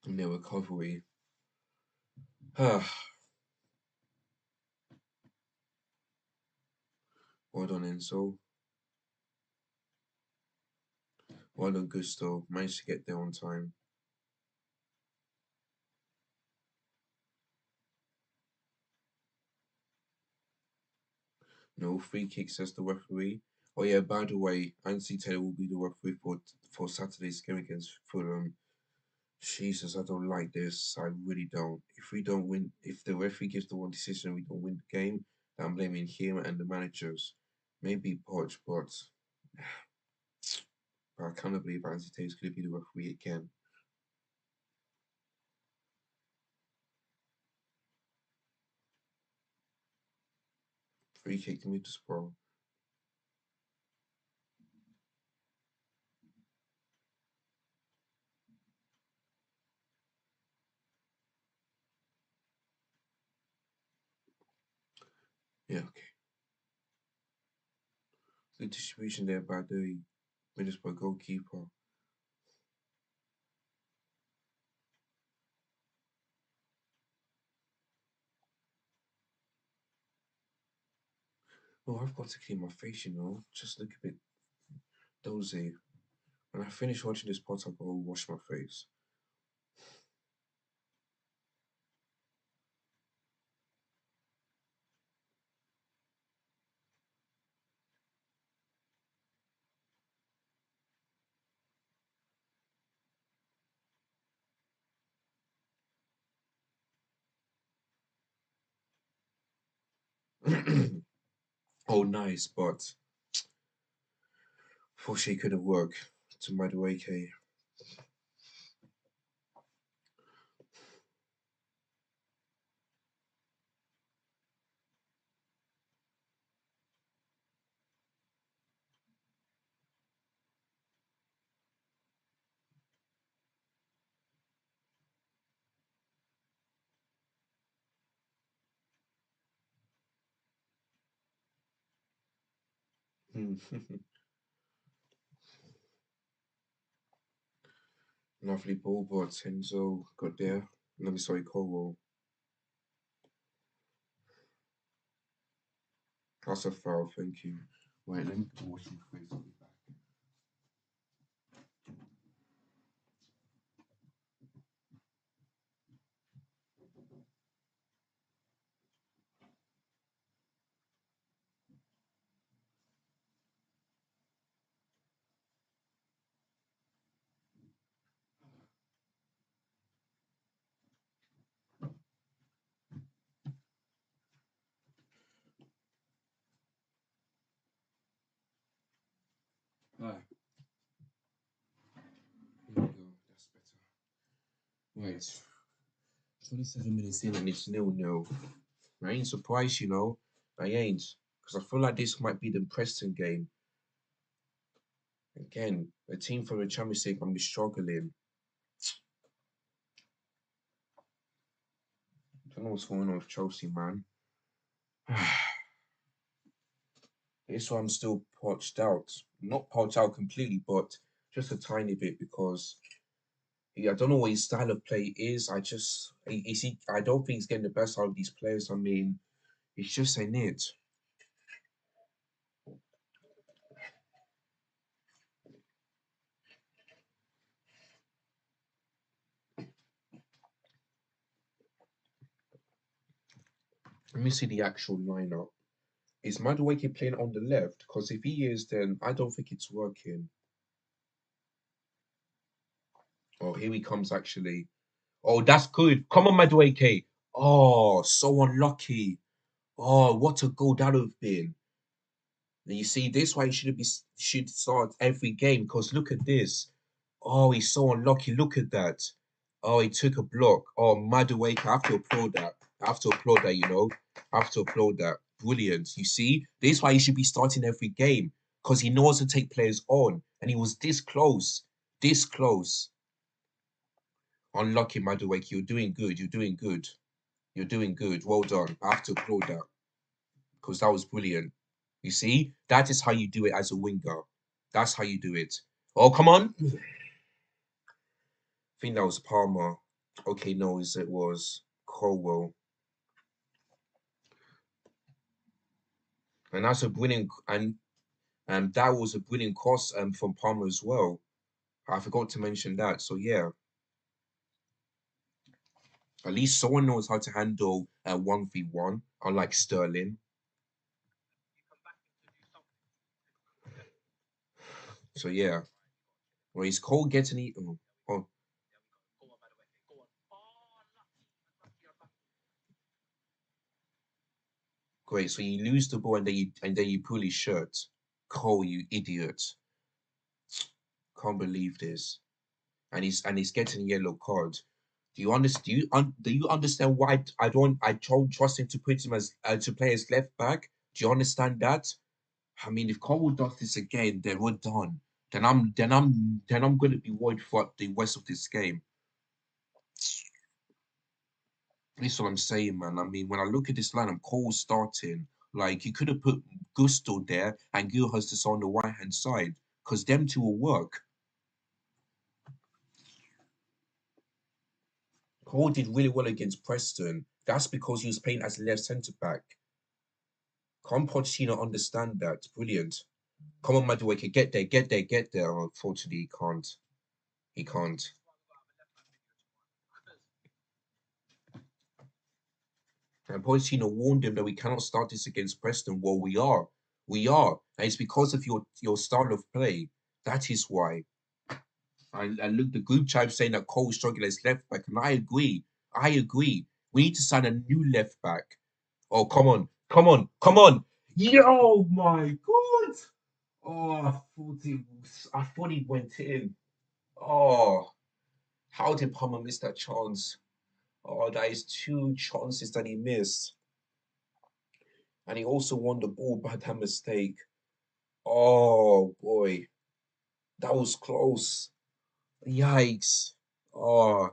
in their recovery. well done, Enzo. Well done, Gusto. Managed to get there on time. No free kick, says the referee. Oh yeah, by the way, Anthony Taylor will be the referee for Saturday's game against Fulham. Jesus, I don't like this. I really don't. If we don't win, if the referee gives the one decision and we don't win the game, then I'm blaming him and the managers. Maybe Poch, but I cannot believe Anthony Taylor's going to be the referee again. Free kick to Middlesbrough. Yeah, okay. Good distribution there by the Middlesbrough goalkeeper. Oh, I've got to clean my face, Just look a bit dozy. When I finish watching this pot, I'll go wash my face. Oh, nice, but unfortunately couldn't work to Madueke. Lovely ball, but Enzo got there. Let me sorry, Colwell. That's a foul, thank you. Wait, let me wash my face. I'll be back. Ah, here we go. That's better. Right. 27 minutes in and it's 0-0. I ain't surprised, you know. I ain't. Because I feel like this might be the Preston game. Again, a team from the Champions League, I'm struggling. I don't know what's going on with Chelsea, man. This one I'm still parched out. Not parched out completely, but just a tiny bit because I don't know what his style of play is. I don't think he's getting the best out of these players. I mean, it's just ain't it. Let me see the actual lineup. Is Madueke playing on the left? Because if he is, then I don't think it's working. Oh, here he comes actually. Oh, that's good. Come on, Madueke. Oh, so unlucky. Oh, what a goal that would have been. And you see, this why should start every game because look at this. Oh, he's so unlucky. Look at that. Oh, he took a block. Oh, Madueke, I have to applaud that. I have to applaud that, you know. I have to applaud that. Brilliant. You see, this is why he should be starting every game because he knows to take players on. And he was this close. This close. Unlucky, Madueke. You're doing good. You're doing good. You're doing good. Well done. I have to applaud that because that was brilliant. You see, that is how you do it as a winger. That's how you do it. Oh, come on. I think that was Palmer. Okay, no, it was Colwell. And that's a brilliant and that was a brilliant cross from Palmer as well. I forgot to mention that. So yeah, at least someone knows how to handle a 1v1, unlike Sterling. So yeah. Well, is Cole getting it? Oh, great. So you lose the ball and then you pull his shirt. Cole, you idiot. Can't believe this. And he's getting a yellow card. Do you understand why I don't trust him to put him as to play as left back? Do you understand that? I mean, if Cole does this again, then we're done. Then I'm gonna be worried for the rest of this game. That's what I'm saying, man. I mean, when I look at this lineup, Cole starting, like you could have put Gusto there and Gilhurst on the right hand side, because them two will work. Cole did really well against Preston. That's because he was playing as left centre back. Can't Pochettino understand that? Brilliant. Come on, Madueke, get there, get there, get there. Unfortunately, he can't. He can't. And Pochettino warned him that we cannot start this against Preston. Well, we are. We are. And it's because of your style of play. That is why. I look the group chat saying that Cole is struggling as left back, and I agree. I agree. We need to sign a new left back. Oh, come on. Come on. Come on. Yo, my God. Oh, I thought he went in. Oh, how did Palmer miss that chance? Oh, that is two chances that he missed. And he also won the ball by that mistake. Oh boy, that was close. Yikes. Oh,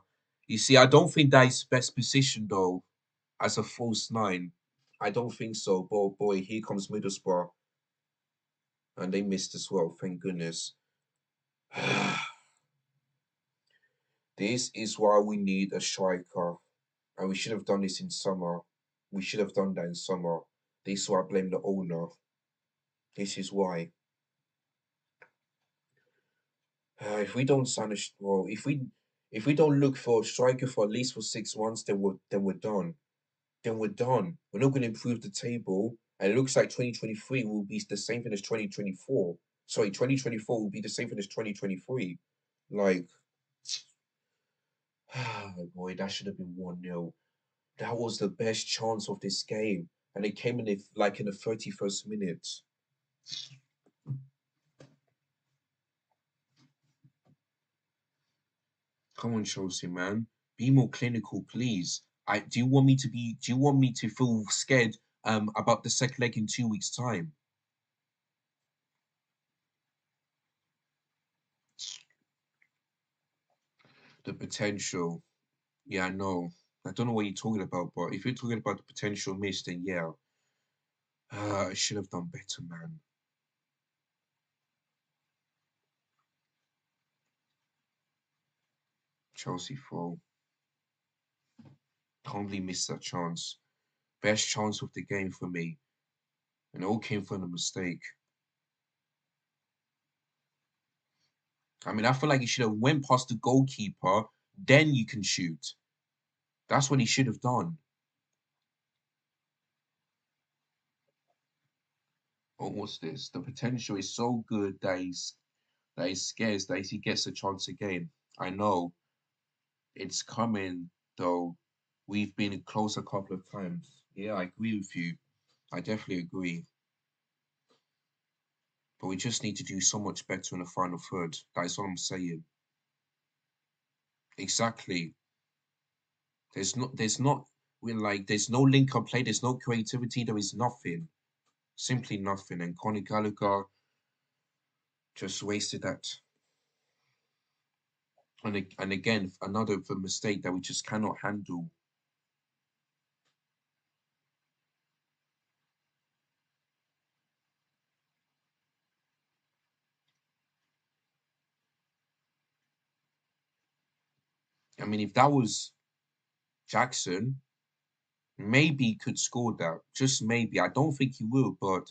you see, I don't think that is best position though, as a false nine. I don't think so. But boy, here comes Middlesbrough. And they missed as well, thank goodness. This is why we need a striker. And we should have done this in summer. We should have done that in summer. This is why I blame the owner. This is why. If we don't sign well, if we don't look for a striker for at least for 6 months, then we're done. Then we're done. We're not going to improve the table. And it looks like 2023 will be the same thing as 2024. Sorry, 2024 will be the same thing as 2023. Like, boy, that should have been 1-0. That was the best chance of this game. And it came in like in the 31st minute. Come on, Chelsea, man. Be more clinical, please. Do you want me to be? Do you want me to feel scared about the second leg in 2 weeks' time? The potential. Yeah, I know. I don't know what you're talking about, but if you're talking about the potential miss, then yeah, I should have done better, man. Chelsea fall. Can't really miss that chance. Best chance of the game for me, and it all came from a mistake. I mean, I feel like he should have went past the goalkeeper, then you can shoot. That's what he should have done. But what's this? The potential is so good that he's scared that he gets a chance again. I know it's coming though. We've been close a couple of times. Yeah, I agree with you. I definitely agree. But we just need to do so much better in the final third. That is what I'm saying. Exactly. There's no link up play, there's no creativity, there is nothing. Simply nothing. And Conor Gallagher just wasted that. And again, another mistake that we just cannot handle. I mean, if that was Jackson, maybe he could score that. Just maybe. I don't think he will, but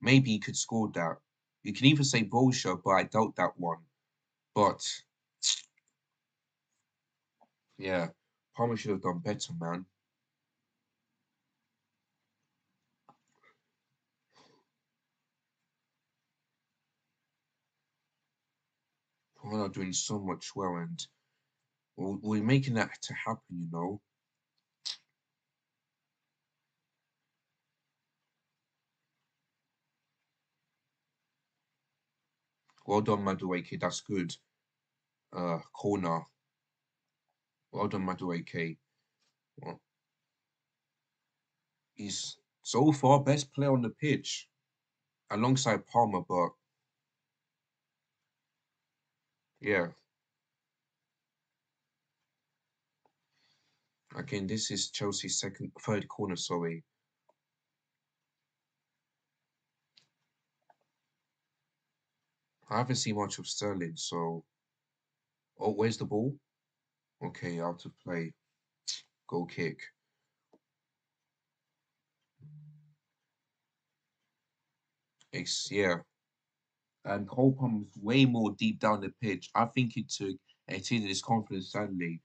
maybe he could score that. You can even say Bolsha, but I doubt that one. But yeah, Palmer should have done better, man. We're not doing so much well, and we're making that to happen. Well done, Madueke. That's good. Corner. Well done, Madueke. Well, he's so far best player on the pitch alongside Palmer, but yeah, again, this is Chelsea's third corner, sorry. I haven't seen much of Sterling, so. Oh, where's the ball? Okay, out of play. Goal kick. Yeah. And Cole Palmer's way more deep down the pitch. I think it took his confidence sadly.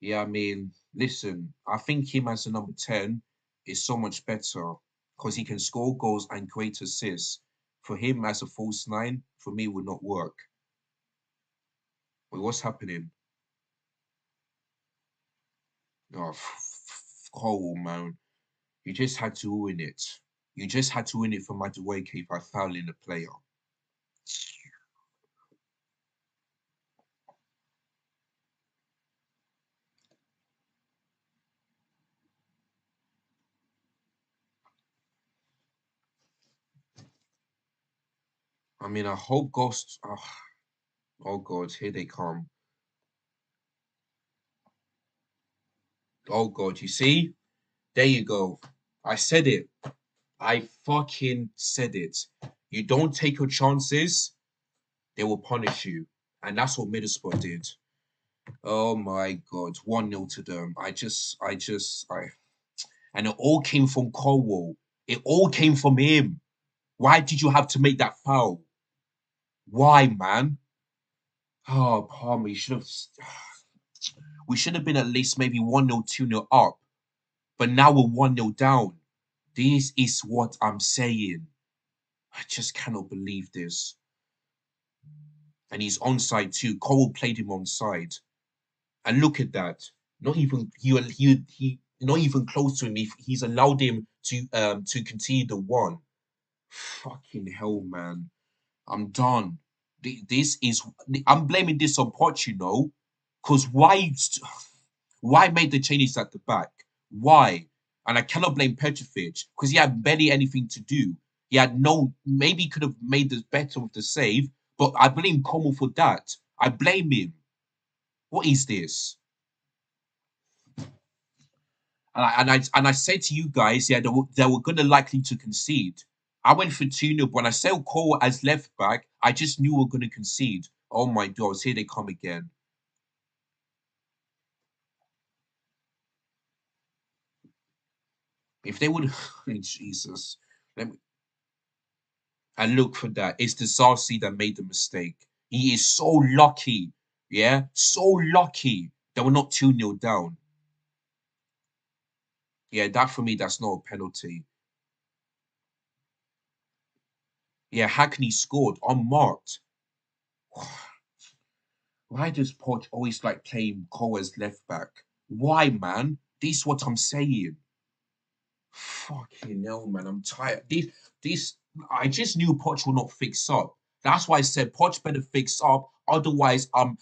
Yeah, I mean, listen, I think him as a number 10 is so much better because he can score goals and create assists. For him as a false nine, for me, would not work. Wait, what's happening? Oh, Cole, man. You just had to win it. You just had to win it for Madueke by fouling the player. I mean, I hope Ghost. Oh, God, here they come. Oh, God, you see? There you go. I said it. I fucking said it. You don't take your chances, they will punish you. And that's what Middlesbrough did. Oh my God. 1-0 to them. And it all came from Colwell. It all came from him. Why did you have to make that foul? Why, man? Oh, Palmer, you should have. We should have been at least maybe 1-0, 2-0 up. But now we're 1-0 down. This is what I'm saying. I just cannot believe this. And he's onside too. Cole played him onside. And look at that. Not even he not even close to him. He's allowed him to continue the one. Fucking hell, man. I'm done. This is I'm blaming this on Poch, because why make the changes at the back? Why? And I cannot blame Petrovic because he had barely anything to do. He had no, maybe he could have made this better with the save, but I blame Como for that. I blame him. What is this? And I said to you guys, yeah, they were gonna likely to concede. I went for 2-0. When I said Cole as left back, I just knew we were gonna concede. Oh my God, here they come again. If they would, Jesus, let me and look for that. It's the Sarsi that made the mistake. He is so lucky, yeah, so lucky that we're not 2-0 down. Yeah, that for me, that's not a penalty. Yeah, Hackney scored unmarked. Why does Poch always like playing Cole as left back? Why, man? This is what I'm saying. Fucking hell, man. I'm tired. These, I just knew Poch will not fix up. That's why I said Poch better fix up. Otherwise, I'm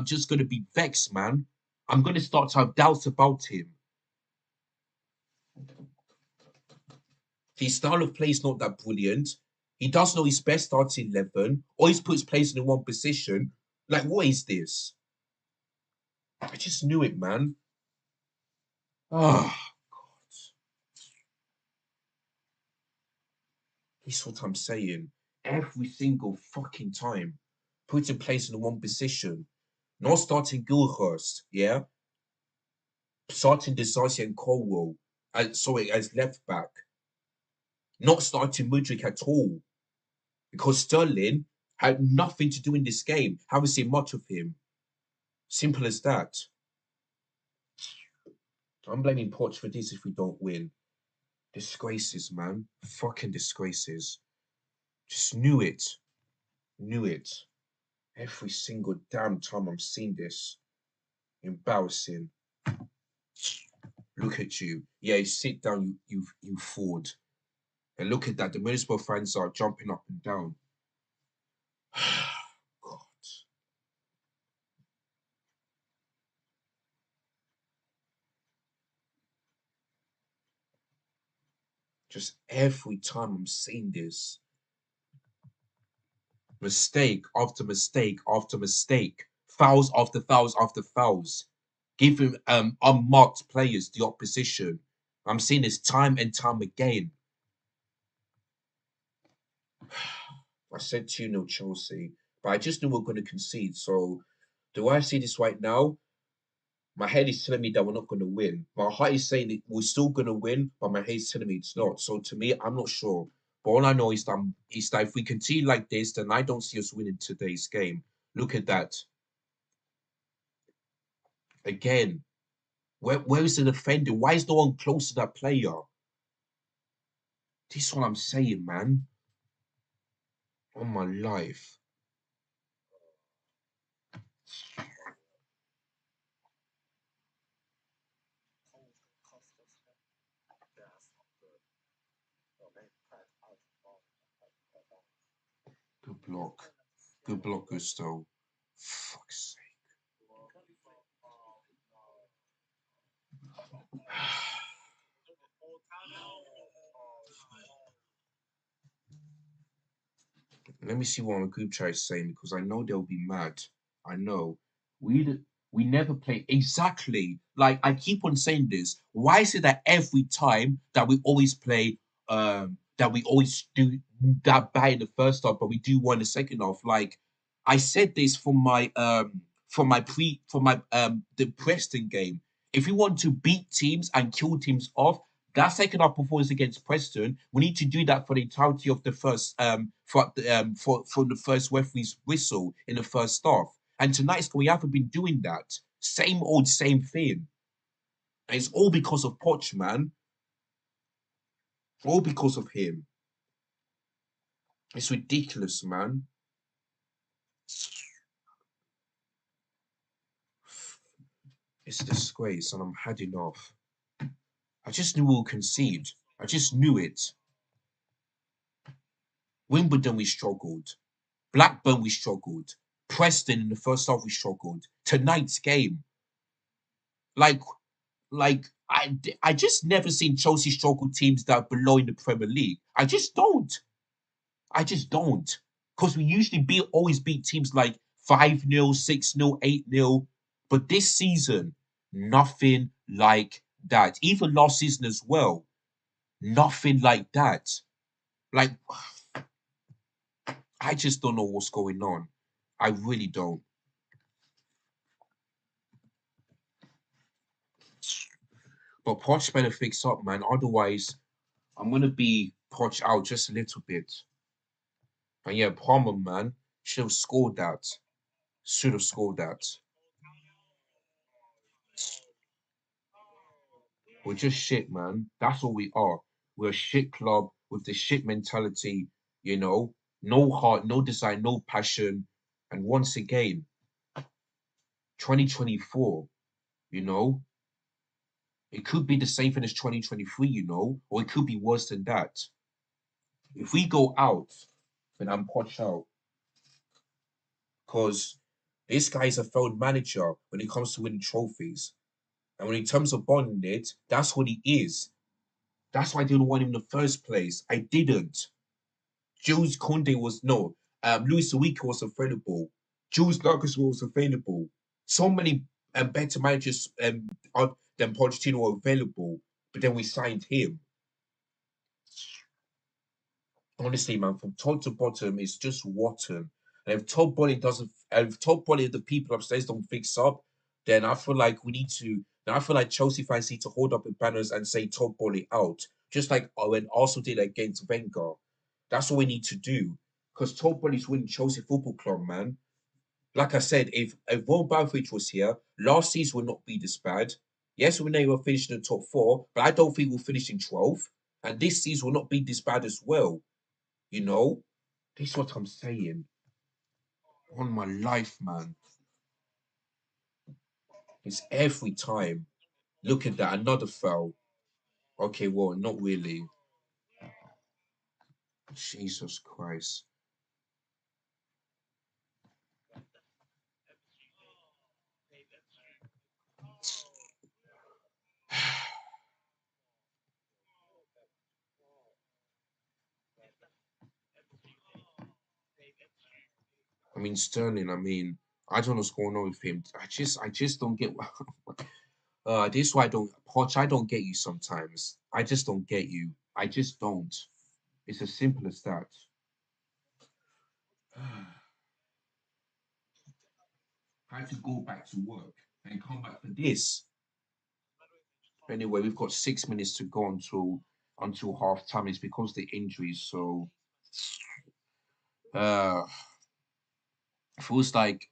just gonna be vexed, man. I'm gonna start to have doubts about him. His style of play is not that brilliant. He does know his best starting 11. Always puts players in one position. Like, what is this? I just knew it, man. Oh, this is what I'm saying. Every single fucking time. Putting players in one position. Not starting Gilhurst, yeah? Starting Desarci and Colwell, as left back. Not starting Mudrik at all. Because Sterling had nothing to do in this game. Haven't seen much of him. Simple as that. I'm blaming Poch for this if we don't win. Disgraces, man. Fucking disgraces. Just knew it. Knew it. Every single damn time I'm seeing this. Embarrassing. Look at you. Yeah, you sit down, you forward. And look at that. The Middlesbrough fans are jumping up and down. God. Just every time I'm seeing this. Mistake after mistake after mistake. Fouls after fouls after fouls. Giving unmarked players the opposition. I'm seeing this time and time again. I said 2-0 Chelsea, but I just knew we are going to concede. So, do I see this right now? My head is telling me that we're not going to win. My heart is saying that we're still going to win, but my head is telling me it's not. So, to me, I'm not sure. But all I know is that if we continue like this, then I don't see us winning today's game. Look at that. Again, where is the defender? Why is no one close to that player? This is what I'm saying, man. On my life. Good block. Good block, Gusto. Fuck's sake. Let me see what my group chat is saying because I know they'll be mad. I know. We we never play exactly like I keep on saying this. Why is it that every time that we always play that we always do that bad in the first half, but we do one in the second half? Like I said this for my the Preston game. If we want to beat teams and kill teams off, that second half performance against Preston, we need to do that for the entirety of the first for the first referee's whistle in the first half. And tonight we haven't been doing that. Same old same thing. And it's all because of Poch, man. All because of him. It's ridiculous, man. It's a disgrace, and I'm heading off. I just knew we'll concede. I just knew it. Wimbledon, we struggled. Blackburn, we struggled. Preston in the first half, we struggled. Tonight's game, like like I just never seen Chelsea struggle teams that are below in the Premier League. I just don't. I just don't. Because we usually always beat teams like 5-0, 6-0, 8-0. But this season, nothing like that. Even last season as well, nothing like that. Like, I just don't know what's going on. I really don't. But Poch better fix up, man. Otherwise, I'm gonna be Poch out just a little bit. And yeah, Palmer, man, should have scored that. Should have scored that. We're just shit, man. That's all we are. We're a shit club with the shit mentality, you know, no heart, no desire, no passion. And once again, 2024, you know, it could be the same thing as 2023, you know, or it could be worse than that. If we go out, then I'm Poch out. Because this guy's a failed manager when it comes to winning trophies. And when in terms of bonding it, that's what he is. That's why I didn't want him in the first place. I didn't. Jules Conde was no. Luis Enrique was available. Jules Lucas was available. So many better managers than Pochettino were available, but then we signed him. Honestly, man, from top to bottom, it's just rotten. And if Todd Bowley doesn't, and if Todd Bowley and the people upstairs don't fix up, then I feel like we need to. Then I feel like Chelsea fans need to hold up the banners and say Todd Bowley out, just like when Arsenal did against Wenger. That's what we need to do. Because Todd Bowley's winning Chelsea Football Club, man. Like I said, if Ron Bavich was here, last season would not be this bad. Yes, we know we'll finish in the top four, but I don't think we'll finish in 12th. And this season will not be this bad as well. You know, this is what I'm saying. On my life, man. It's every time. Look at that, another foul. Okay, well, not really. Jesus Christ. I mean, Sterling. I mean, I don't know what's going on with him. I just don't get. This is why I don't, Poch. I don't get you sometimes. I just don't get you. I just don't. It's as simple as that. I have to go back to work and come back for this. Anyway, we've got 6 minutes to go until half time. It's because of the injuries, so uh feels like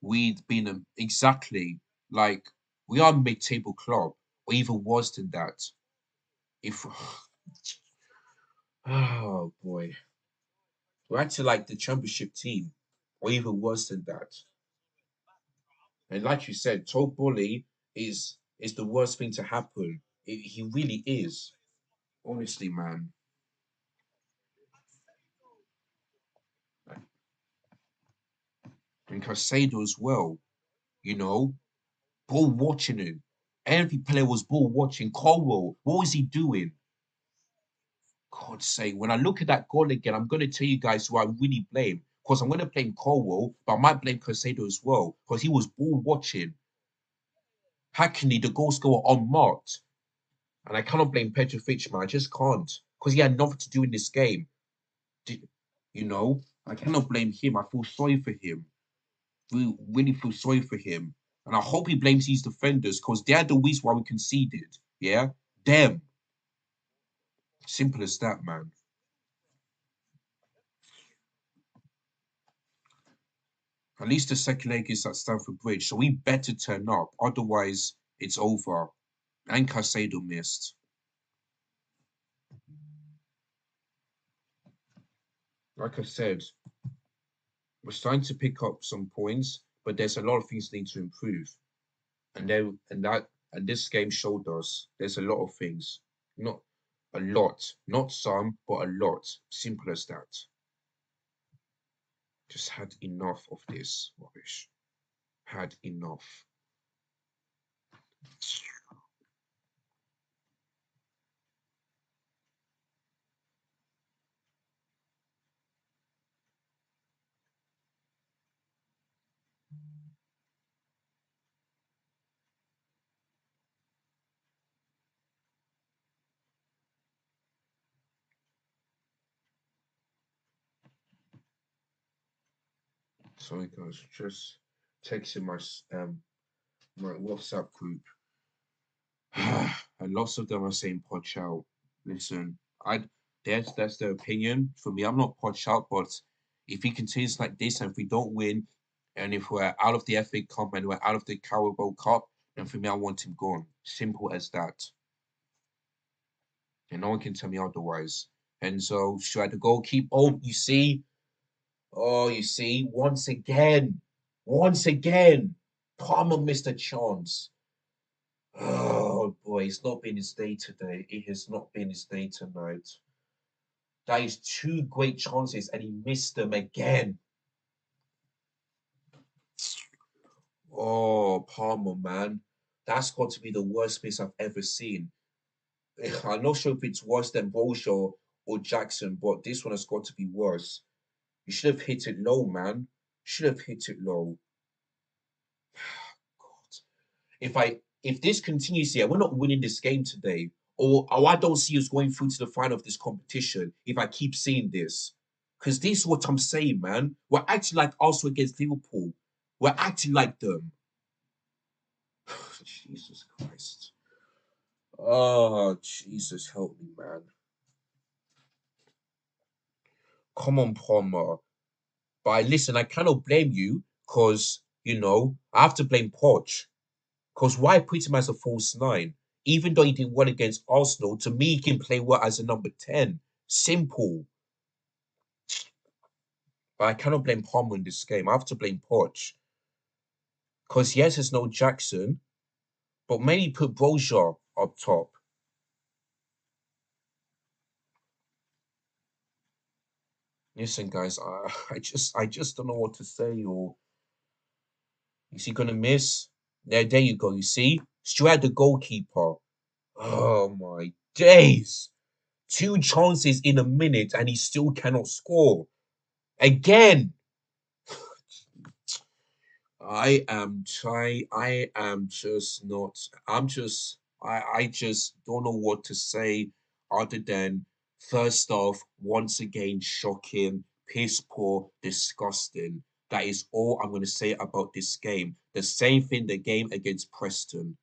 we'd been exactly like we are a mid-table club, or even worse than that. If oh boy, we're actually like the championship team, or even worse than that. And like you said, Todd Bully is the worst thing to happen. He really is. Honestly, man. And Casado as well, you know, ball watching him. Every player was ball watching. Colwell, what was he doing? God's sake, when I look at that goal again, I'm going to tell you guys who I really blame. Because I'm going to blame Colwell, but I might blame Casado as well. Because he was ball watching. Hackney, the goal scorer, unmarked. And I cannot blame Petrovic, man. I just can't. Because he had nothing to do in this game. You know, I cannot blame him. I feel sorry for him. Really feel sorry for him. And I hope he blames these defenders because they're the reason why we conceded. Yeah? Them. Simple as that, man. At least the second leg is at Stamford Bridge, so we better turn up. Otherwise, it's over. And Casado missed. Like I said, we're starting to pick up some points, but there's a lot of things need to improve. And this game showed us there's a lot of things. Not a lot. Not some, but a lot. Simple as that. Just had enough of this rubbish. Had enough. Sorry guys, just texting my WhatsApp group. And lots of them are saying Poch out. Listen, I that's their opinion. For me, I'm not Poch out, but if he continues like this and if we don't win, and if we're out of the FA Cup and we're out of the Carabao Cup, then for me, I want him gone. Simple as that. And no one can tell me otherwise. And so, should I go keep? You see, once again, Palmer missed a chance. Oh boy, it's not been his day today. It has not been his day tonight. That is two great chances and he missed them again. Oh, Palmer, man. That's got to be the worst miss I've ever seen. I'm not sure if it's worse than Bolshaw or Jackson, but this one has got to be worse. You should have hit it low, man. Should have hit it low. God. If this continues here, we're not winning this game today. Or I don't see us going through to the final of this competition if I keep seeing this. Because this is what I'm saying, man. We're acting like Arsenal against Liverpool. We're acting like them. Jesus Christ. Oh, Jesus, help me, man. Come on, Palmer. But listen, I cannot blame you because, I have to blame Poch. Because why put him as a false nine? Even though he did well against Arsenal, to me, he can play well as a number 10. Simple. But I cannot blame Palmer in this game. I have to blame Poch. Because yes, there's no Jackson, but maybe put Broja up top. Listen, guys, I just don't know what to say. Or is he gonna miss? There you go. You see, Stuart, the goalkeeper. Oh my days! Two chances in a minute, and he still cannot score again. I am just not. I just don't know what to say other than first off, once again, shocking, piss poor, disgusting. That is all I'm going to say about this game. The same thing the game against Preston.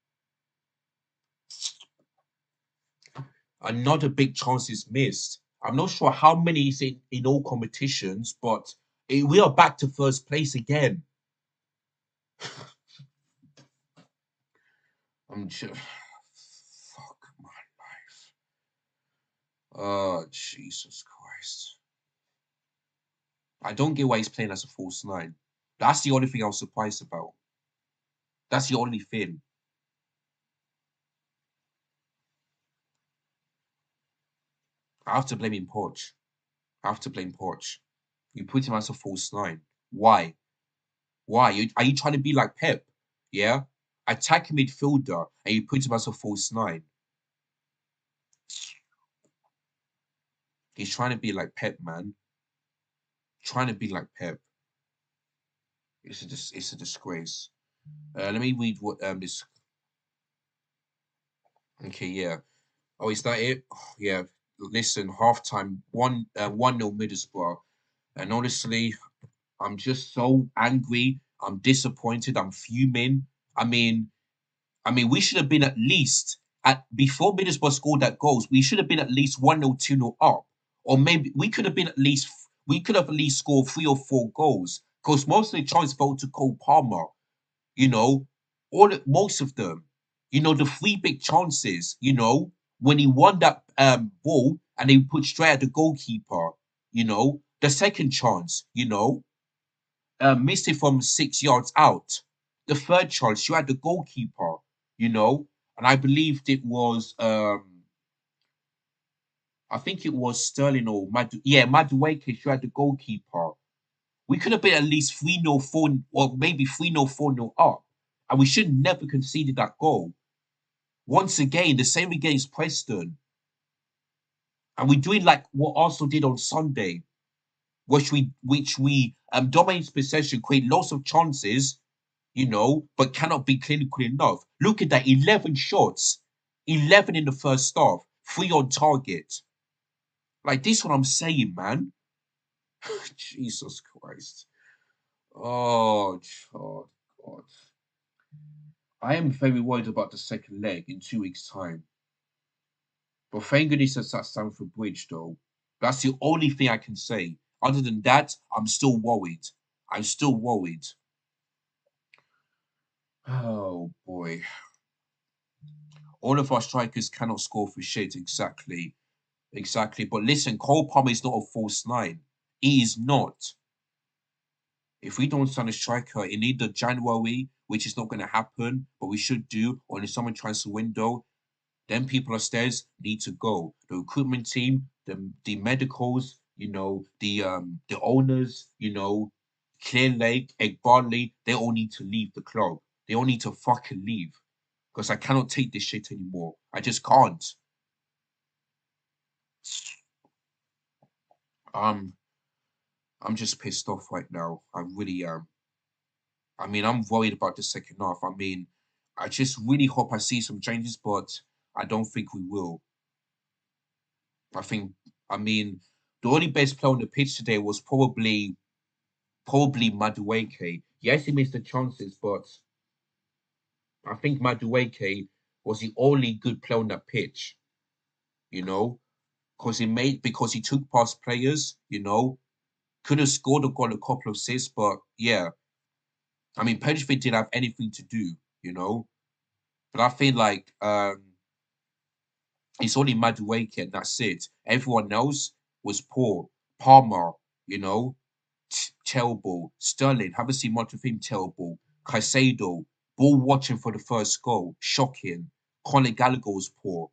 Another big chance is missed. I'm not sure how many is in all competitions, but we are back to first place again. I'm just fuck my life. Oh Jesus Christ! I don't get why he's playing as a false nine. That's the only thing I was surprised about. That's the only thing. I have to blame him Poch. I have to blame Poch. You put him as a false nine. Why? Why? Are you trying to be like Pep? Yeah? Attacking midfielder and you put him as a false nine. He's trying to be like Pep, man. Trying to be like Pep. It's a disgrace. Let me read what this. Okay, yeah. Oh, is that it? Oh, yeah. Listen, halftime, 1-0 Middlesbrough. And honestly, I'm just so angry. I'm disappointed. I'm fuming. I mean, we should have been at least at before Middlesbrough scored that goals, we should have been at least 1-0, 2-0 up. Or maybe we could have at least scored 3 or 4 goals. Because most of the chances fell to Cole Palmer. You know, most of them. The 3 big chances, when he won that ball and he put straight at the goalkeeper, the second chance, missed it from 6 yards out. The third chance, you had the goalkeeper, and I believed it was I think it was Sterling or Madueke, you had the goalkeeper. We could have been at least 3-0, 4, or maybe 3-0, 4-0 up. And we should never conceded that goal. Once again, the same against Preston. And we're doing like what Arsenal did on Sunday, which we dominate possession, create lots of chances, but cannot be clinical enough. Look at that, 11 shots, 11 in the first half, 3 on target. Like this, what I'm saying, man. Jesus Christ. Oh, God, God. I am very worried about the second leg in 2 weeks' time. But thank goodness it's at Stamford Bridge, though. That's the only thing I can say. Other than that, I'm still worried. I'm still worried. Oh boy. All of our strikers cannot score for shit. Exactly. Exactly. But listen, Cole Palmer is not a false nine. He is not. If we don't sign a striker in either January, which is not going to happen, but we should do, or in the summer transfer window, then people upstairs need to go. The recruitment team, the medicals, the owners, Clear Lake, Egg Barley, they all need to leave the club. They all need to fucking leave. Because I cannot take this shit anymore. I just can't. Um, I'm just pissed off right now. I really am. I mean, I'm worried about the second half. I mean, I just really hope I see some changes, but I don't think we will. I think, I mean, the only best player on the pitch today was probably Madueke. Yes, he missed the chances, but I think Madueke was the only good player on that pitch, you know, because he took past players, could have scored or got a couple of assists, but yeah, I mean, Petrovic didn't have anything to do, you know, but I feel like it's only Madueke and that's it. Everyone else was poor. Palmer, you know, terrible. Sterling, haven't seen much of him, terrible. Caicedo, ball watching for the first goal, shocking. Conor Gallagher was poor.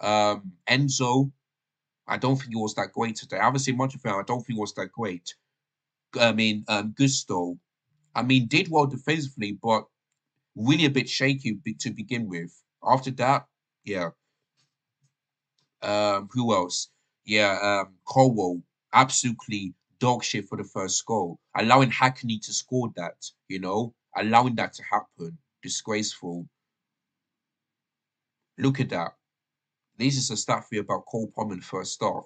Enzo, I don't think he was that great today. I haven't seen much of him. I don't think he was that great. I mean, Gusto, I mean, did well defensively, but really a bit shaky to begin with. After that, yeah. Who else? Yeah, Colwell, absolutely dog shit for the first goal. Allowing Hackney to score that, allowing that to happen. Disgraceful. Look at that. This is a stat for you about Cole Palmer in the first half.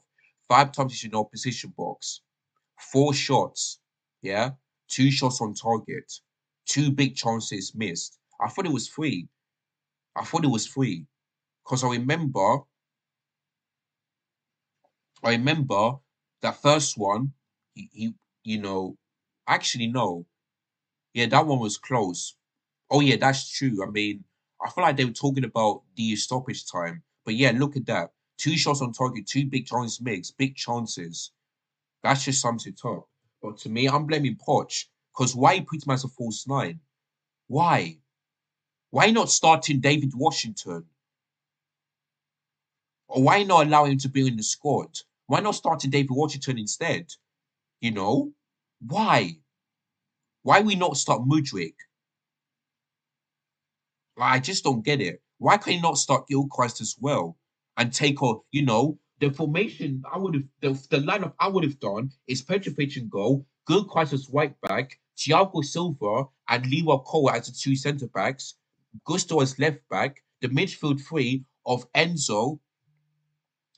5 times in opposition box, 4 shots, yeah, 2 shots on target, 2 big chances missed. I thought it was three. I thought it was three because I remember that first one. He you know, actually no, yeah, that one was close. Oh yeah, that's true. I mean, I feel like they were talking about the stoppage time, but yeah, look at that. 2 shots on target, 2 big chances mixed, big chances. That's just sums it up. But to me, I'm blaming Poch because why he put him as a false nine? Why? Why not starting David Washington? Or why not allow him to be in the squad? Why not starting David Washington instead? You know? Why? Why we not start Mudrick? Like, I just don't get it. Why can he not start Gilchrist as well and take on, the formation I would have, the lineup I would have done is Petrovic and goal, Gilchrist as right back, Thiago Silva and Lewa Cole as the two centre backs, Gusto as left back, the midfield three of Enzo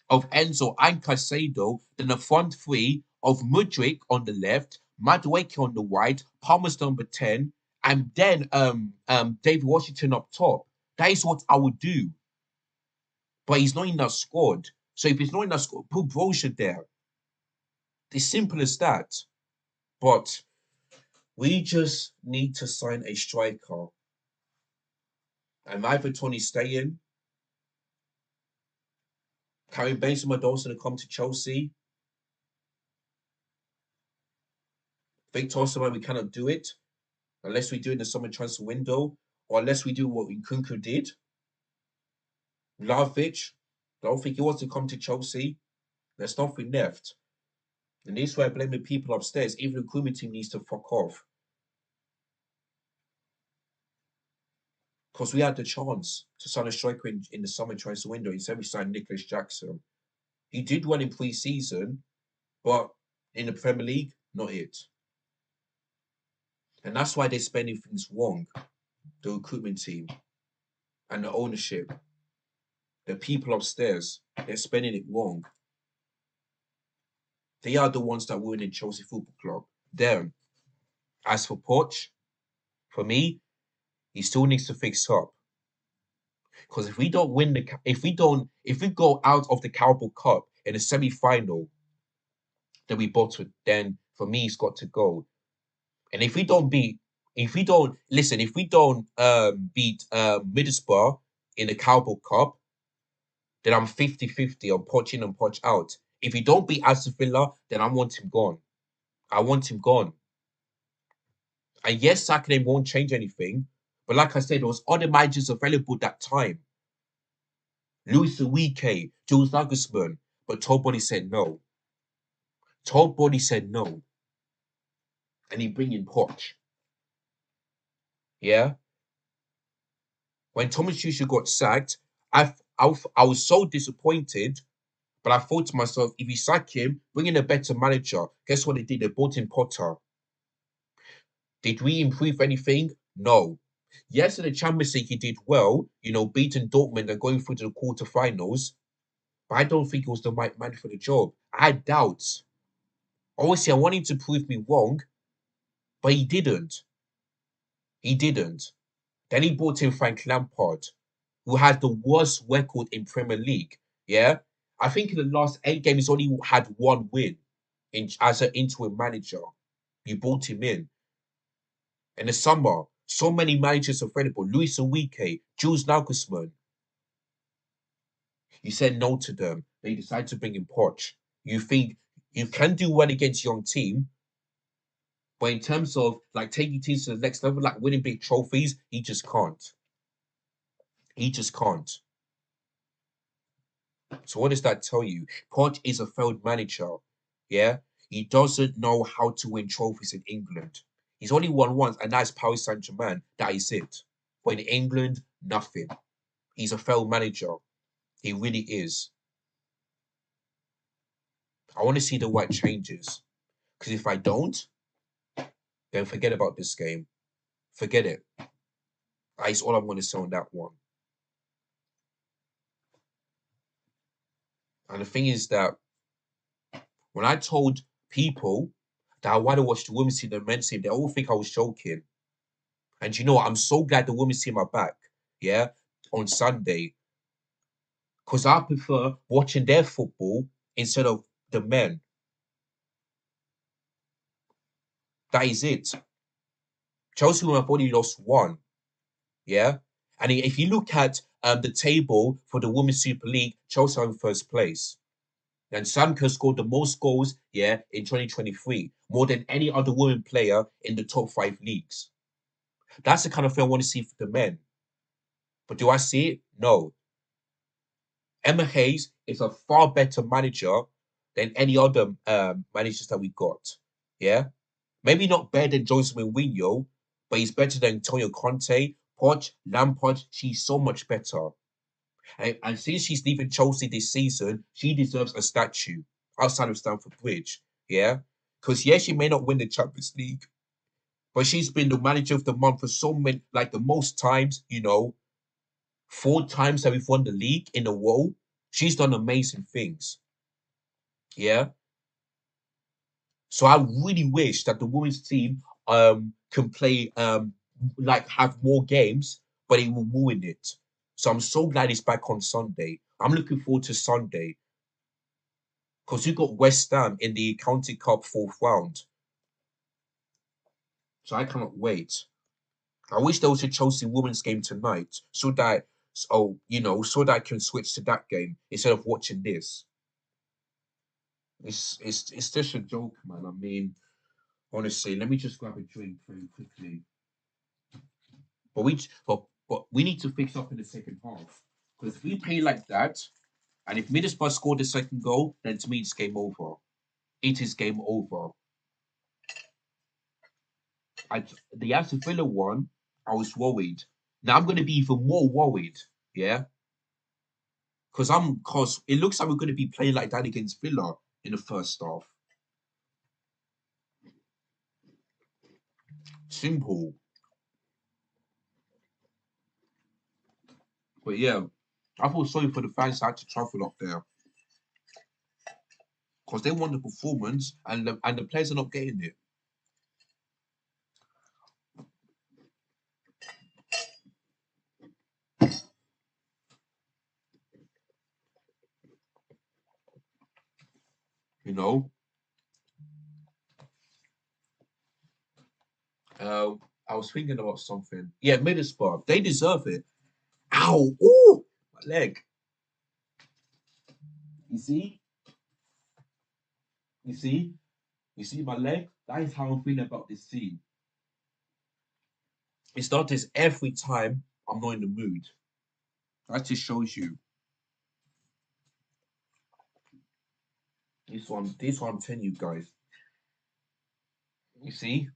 and Caicedo, then the front three of Mudryk on the left, Madueke on the right, Palmer's number 10, and then David Washington up top. That is what I would do. But he's not in that squad. So if he's not in that squad, put Brozier there. It's simple as that. But we just need to sign a striker. And either Tony staying, Karim Benzema Dawson to come to Chelsea, Victor Osimhen, we cannot do it unless we do it in the summer transfer window, or unless we do what Nkunku did. Vlahovic, don't think he wants to come to Chelsea. There's nothing left. And this is why I blame the people upstairs. Even the recruitment team needs to fuck off. Because we had the chance to sign a striker in the summer transfer window. Instead, we signed Nicholas Jackson. He did well in pre-season, but in the Premier League, not it. And that's why they're spending things wrong. The recruitment team and the ownership, the people upstairs, they're spending it wrong. They are the ones that win in Chelsea Football Club. Them. As for Poch, for me, he still needs to fix up. Because if we don't win if we go out of the Carabao Cup in the semi-final, then we bottled. Then for me, he's got to go. And if we don't listen, if we don't beat Middlesbrough in the Carabao Cup, then I'm 50-50 on Poch in and Poch out. If we don't beat Aston Villa, then I want him gone. I want him gone. And yes, Saturday won't change anything. But like I said, there was other managers available that time. Luis Enrique, Jules Nagelsmann. But Todd Body said no. Todd Body said no. And he bring in Poch. Yeah? When Thomas Tuchel got sacked, I was so disappointed. But I thought to myself, if you sack him, bring in a better manager. Guess what they did? They brought in Potter. Did we improve anything? No. Yes, in the Champions League he did well, beating Dortmund and going through to the quarterfinals. But I don't think he was the right man for the job. I had doubts. Obviously, I wanted to prove me wrong, but he didn't. He didn't. Then he brought in Frank Lampard, who has the worst record in Premier League. Yeah, I think in the last 8 games he's only had one win as an interim manager. You brought him in the summer. So many managers available: Luis Enrique, Jules Nagelsmann. You said no to them. They decided to bring in Poch. You think you can do well against young team, but in terms of like taking teams to the next level, like winning big trophies, he just can't. He just can't. So what does that tell you? Poch is a failed manager. Yeah, he doesn't know how to win trophies in England. He's only won once, and that's Paris Saint-Germain. That is it. But in England, nothing. He's a failed manager. He really is. I want to see the right changes. Because if I don't, then forget about this game. Forget it. That's all I'm going to say on that one. And the thing is that when I told people that I want to watch the women's team, the men's team, they all think I was joking. And you know what? I'm so glad the women's team are back. Yeah, on Sunday, because I prefer watching their football instead of the men. That is it. Chelsea have only lost one. Yeah, and if you look at the table for the Women's Super League, Chelsea are in first place. And Sam Kerr scored the most goals, yeah, in 2023, more than any other women player in the top 5 leagues. That's the kind of thing I want to see for the men. But do I see it? No. Emma Hayes is a far better manager than any other managers that we got. Yeah, maybe not better than Jose Mourinho, but he's better than Antonio Conte, Poch, Lampard. She's so much better. And since she's leaving Chelsea this season, she deserves a statue outside of Stamford Bridge. Yeah, because yes, she may not win the Champions League, but she's been the manager of the month for so many, like the most times. 4 times that we've won the league in a row. She's done amazing things. Yeah. So I really wish that the women's team can play like have more games, but it will ruin it. So I'm so glad it's back on Sunday. I'm looking forward to Sunday because we got West Ham in the County Cup fourth round. So I cannot wait. I wish there was a Chelsea women's game tonight so that I can switch to that game instead of watching this. It's just a joke, man. I mean, honestly, let me just grab a drink very quickly. But we need to fix up in the second half. Because if we play like that, and if Middlesbrough score the second goal, then to me it's game over. It is game over. The Aston Villa one, I was worried. Now I'm going to be even more worried. Yeah, because it looks like we're going to be playing like that against Villa in the first half. Simple. But yeah, I feel sorry for the fans that had to travel up there because they want the performance and the players are not getting it. You know, uh, I was thinking about something. Yeah, Middlesbrough, they deserve it. Ow! Ooh, my leg. You see? You see? You see my leg? That is how I'm feeling about this scene. It's not just every time I'm not in the mood. That just shows you. This one I'm telling you guys. You see?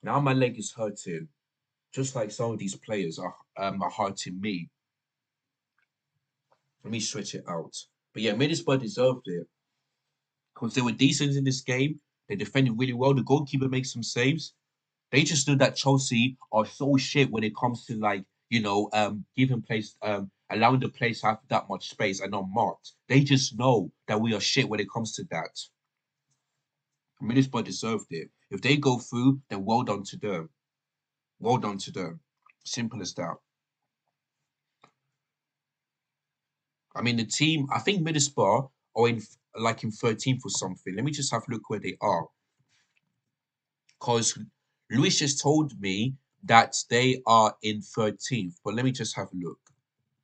Now my leg is hurting. Just like some of these players are hurting me. Let me stretch it out. But yeah, Middlesbrough deserved it. Because they were decent in this game. They defended really well. The goalkeeper makes some saves. They just knew that Chelsea are so shit when it comes to like, giving place allowing the place to have that much space and not marked. They just know that we are shit when it comes to that. Middlesbrough deserved it. If they go through, then well done to them. Well done to them. Simple as that. I mean, the team. I think Middlesbrough are in 13th or something. Let me just have a look where they are, because Luis just told me that they are in 13th. But let me just have a look.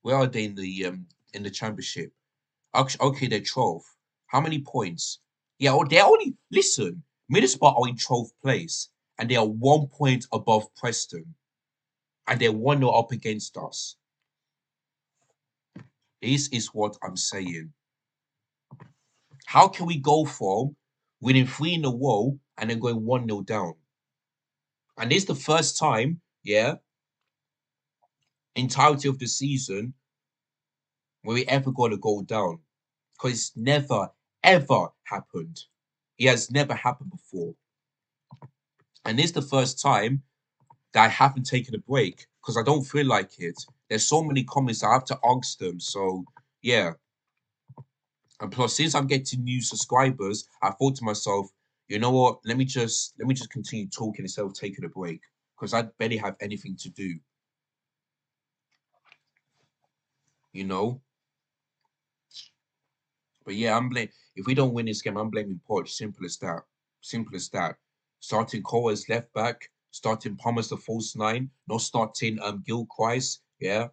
Where are they in the championship? Okay, they're 12th. How many points? Yeah, oh, they're only listen. Middlesbrough are in 12th place, and they are 1 point above Preston, and they're 1-0 up against us. This is what I'm saying. How can we go from winning three in a row and then going 1-0 down? And this is the first time, yeah, entirety of the season where we ever got to go down. Because it's never, ever happened. It has never happened before. And this is the first time that I haven't taken a break because I don't feel like it. There's so many comments I have to answer them. So yeah. And plus, since I'm getting new subscribers, I thought to myself, you know what? Let me just continue talking instead of taking a break because I barely have anything to do. You know. But yeah, if we don't win this game, I'm blaming Poch. Simple as that. Simple as that. Starting Cole as left back, starting Palmer as the false nine, not starting Gilchrist, yeah,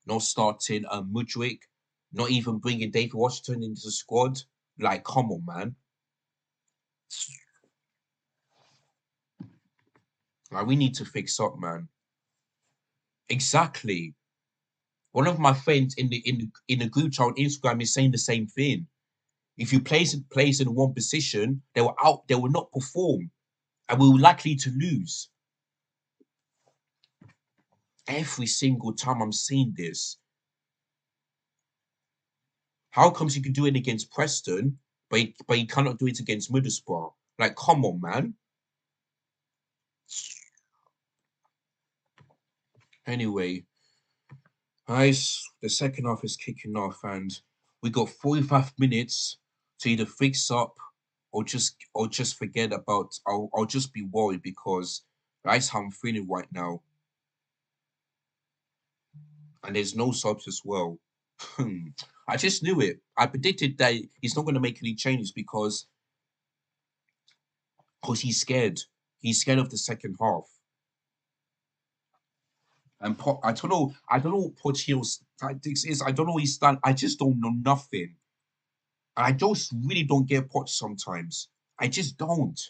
not starting Mudrick, not even bringing David Washington into the squad. Like, come on, man. Like, we need to fix up, man. Exactly. One of my friends in the group chat on Instagram is saying the same thing. If you place in one position, they will not perform, and we were likely to lose. Every single time I'm seeing this. How comes you can do it against Preston, but you cannot do it against Middlesbrough? Like, come on, man. Anyway, guys, the second half is kicking off, and we got 45 minutes to either fix up or just forget about. I'll just be worried because that's how I'm feeling right now, and there's no subs as well. I just knew it. I predicted that he's not going to make any changes because he's scared. He's scared of the second half. And I don't know. I don't know what Pochettino's tactics is. I don't know his stand. I just don't know nothing. And I just really don't get Poch sometimes. I just don't.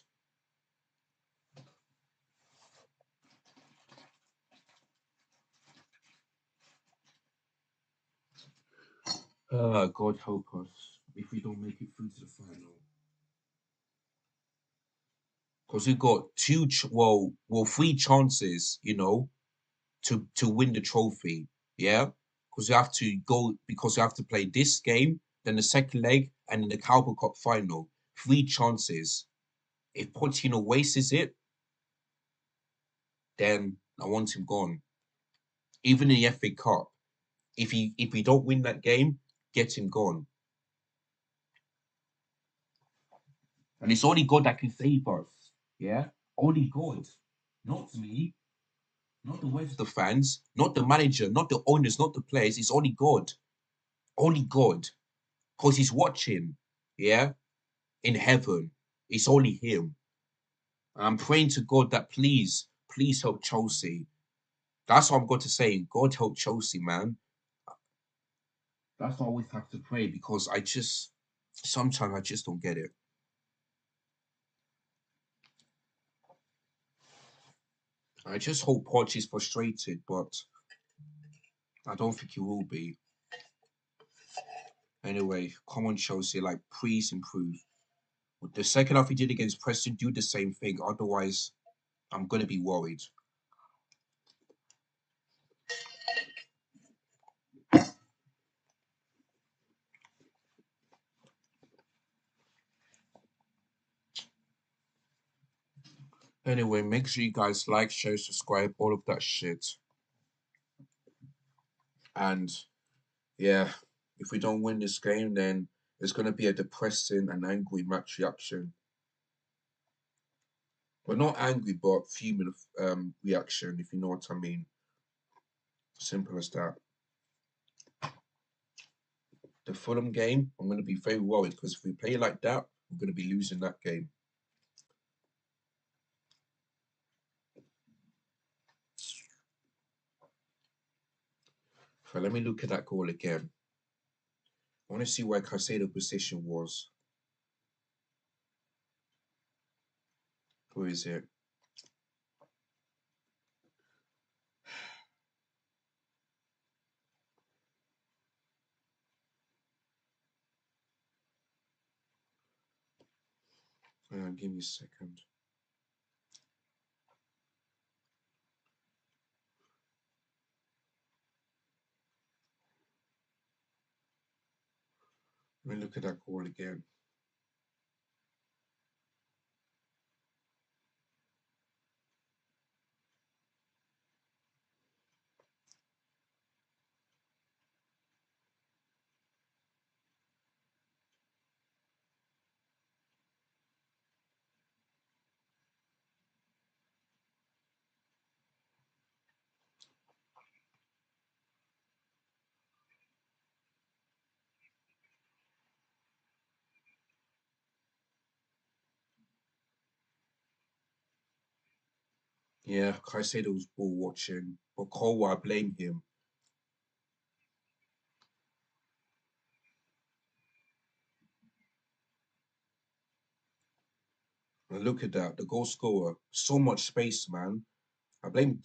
God help us if we don't make it through to the final. Because we've got three chances, to win the trophy. Yeah, because we have to play this game, then the second leg, and then the Carabao Cup final. Three chances. If Pochettino wastes it, then I want him gone. Even in the FA Cup, if we don't win that game, get him gone. And it's only God that can save us. Yeah, only God, not me, not the rest of the fans, not the manager, not the owners, not the players. It's only God, because He's watching. Yeah. in heaven. It's only him. I'm praying to God that please help Chelsea. That's what I'm going to say. God help Chelsea, man. That's what I always have to pray because sometimes I just don't get it. I just hope Poch is frustrated, but I don't think he will be. Anyway, come on, Chelsea, like, please improve. With the second half he did against Preston, do the same thing. Otherwise, I'm going to be worried. Anyway, make sure you guys like, share, subscribe, all of that shit. And yeah, if we don't win this game, then it's going to be a depressing and angry match reaction. Well, not angry, but fuming reaction, if you know what I mean. Simple as that. The Fulham game, I'm going to be very worried because if we play like that, we're going to be losing that game. So let me look at that goal again. I want to see where Caicedo's position was. Who is it? Give me a second. Let me look at that goal again. Yeah, Caicedo was ball watching, but Cole, I blame him. And look at that, the goal scorer, so much space, man. I blame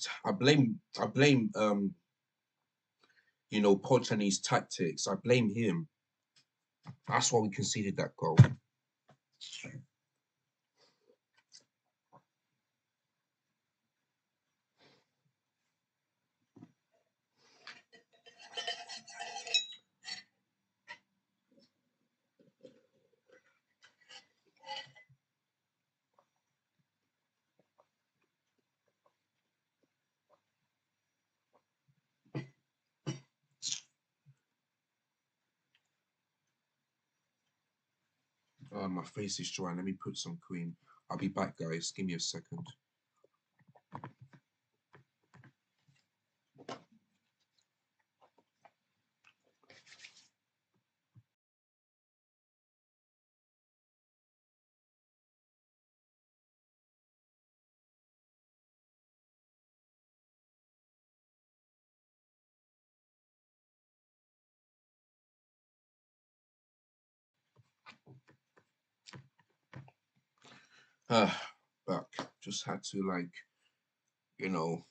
Poch and his tactics. I blame him. That's why we conceded that goal. My face is dry. Let me put some cream. I'll be back, guys. Give me a second. Back. Just had to you know,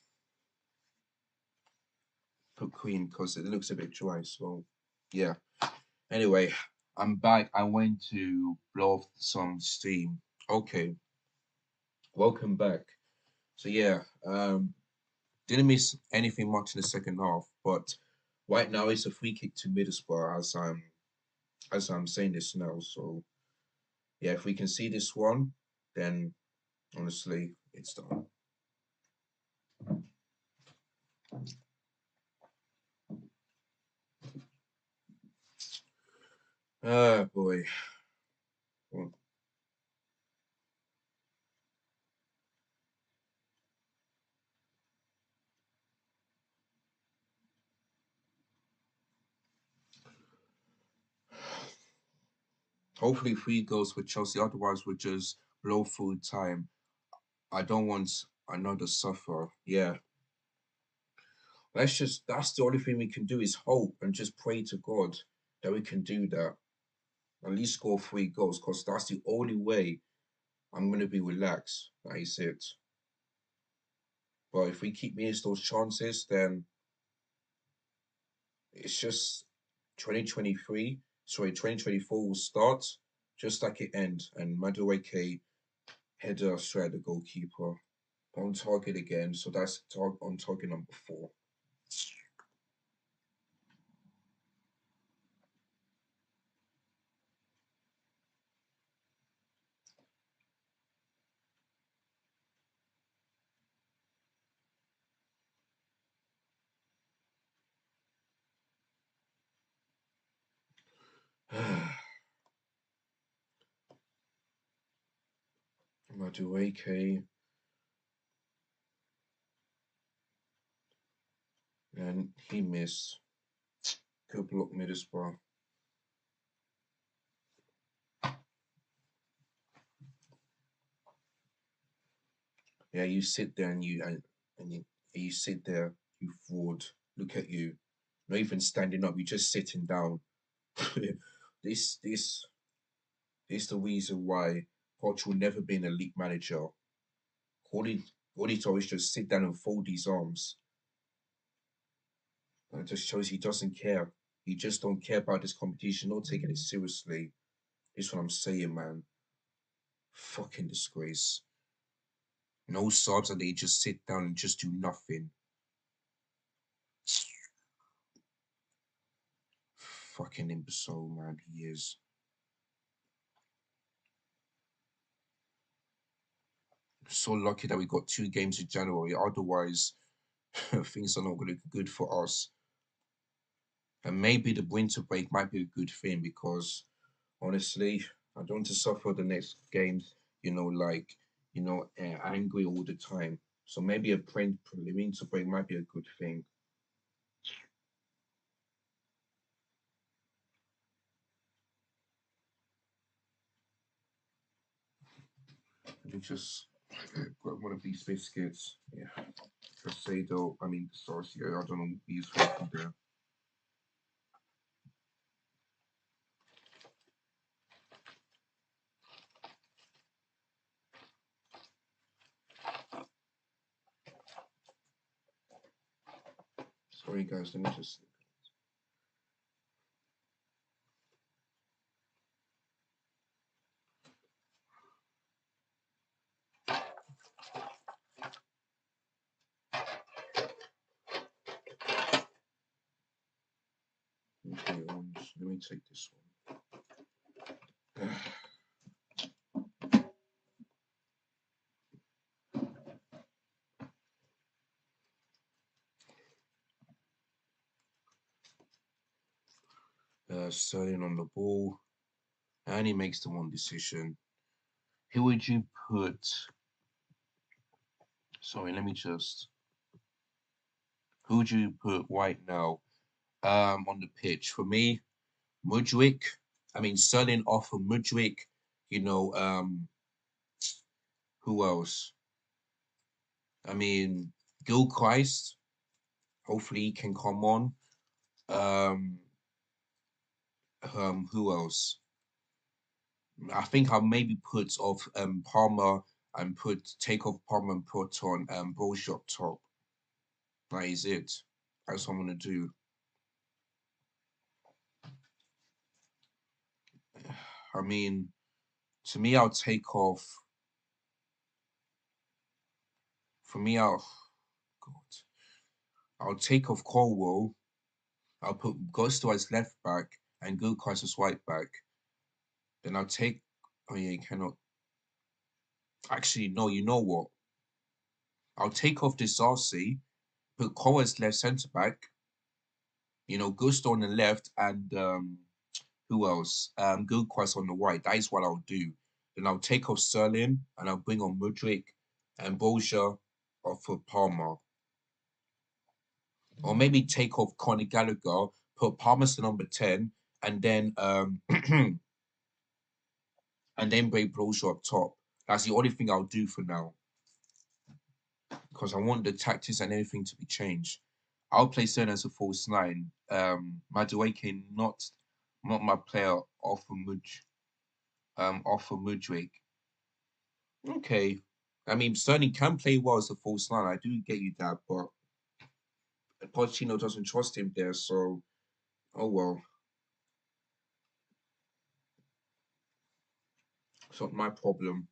put cream because it looks a bit dry. So yeah. Anyway, I'm back. I went to blow off some steam. Okay, welcome back. So yeah, didn't miss anything much in the second half, but right now it's a free kick to Middlesbrough as I'm saying this now. So yeah, if we can see this one, then honestly, it's done. Ah, boy. Well, Hopefully 3 goals for Chelsea. Otherwise, we'll just blow through time. I don't want another suffer. Yeah. That's the only thing we can do is hope and just pray to God that we can do that. At least score 3 goals, because that's the only way I'm gonna be relaxed. That is it. But if we keep missing those chances, then it's just 2023, sorry, 2024 will start just like it ends, and Madueke header straight at the goalkeeper. On target again, so that's on target number 4. Madueke, and he missed. Good block, Middlesbrough. Yeah, you sit there and you sit there, you fraud. Look at you, not even standing up. You're just sitting down. this this this is the reason why Poch will never be an elite manager. All he always just sit down and fold his arms. And it just shows he doesn't care. He just don't care about this competition, not taking it seriously. This is what I'm saying, man. Fucking disgrace. No subs, and they just sit down and just do nothing. Fucking imbecile, man. He is. So lucky that we got 2 games in January. Otherwise, things are not going to be good for us. And maybe the winter break might be a good thing because honestly, I don't want to suffer the next games, angry all the time. So maybe a winter break might be a good thing. Let me just grab one of these biscuits. Yeah. Casado, I mean, sauce, yeah, I don't know, these from there. Sorry, guys, let me just. Okay, let me take this one. Sterling on the ball, and he makes the one decision. Who would you put? Sorry, let me just. Who would you put right now on the pitch? For me, Mudrick. I mean, Sterling off of Mudrick. You know, who else? I mean, Gilchrist. Hopefully, he can come on. Um, who else? I think I'll maybe put off Palmer and take off Palmer and put on Broja up top. That is it. That's what I'm gonna do. I mean, to me, I'll take off. For me, God, I'll take off Colwell. I'll put Gusto as left back and Gilchrist as right back. Then I'll take. Oh yeah, you cannot. Actually, no. You know what? I'll take off Disarcy, put Cole as left centre back. Gusto on the left and who else? Gilchrist on the right. That is what I'll do. Then I'll take off Sterling and I'll bring on Mudrick and Bolger off for Palmer. Or maybe take off Conor Gallagher, put Palmer to number 10, and then and then play Brozo up top. That's the only thing I'll do for now because I want the tactics and everything to be changed. I'll play Stern as a false nine. Madueke not my player off of Mudrik. Okay. I mean, Sterling can play well as a false nine. I do get you that, but Pochettino doesn't trust him there, so oh well. It's not my problem.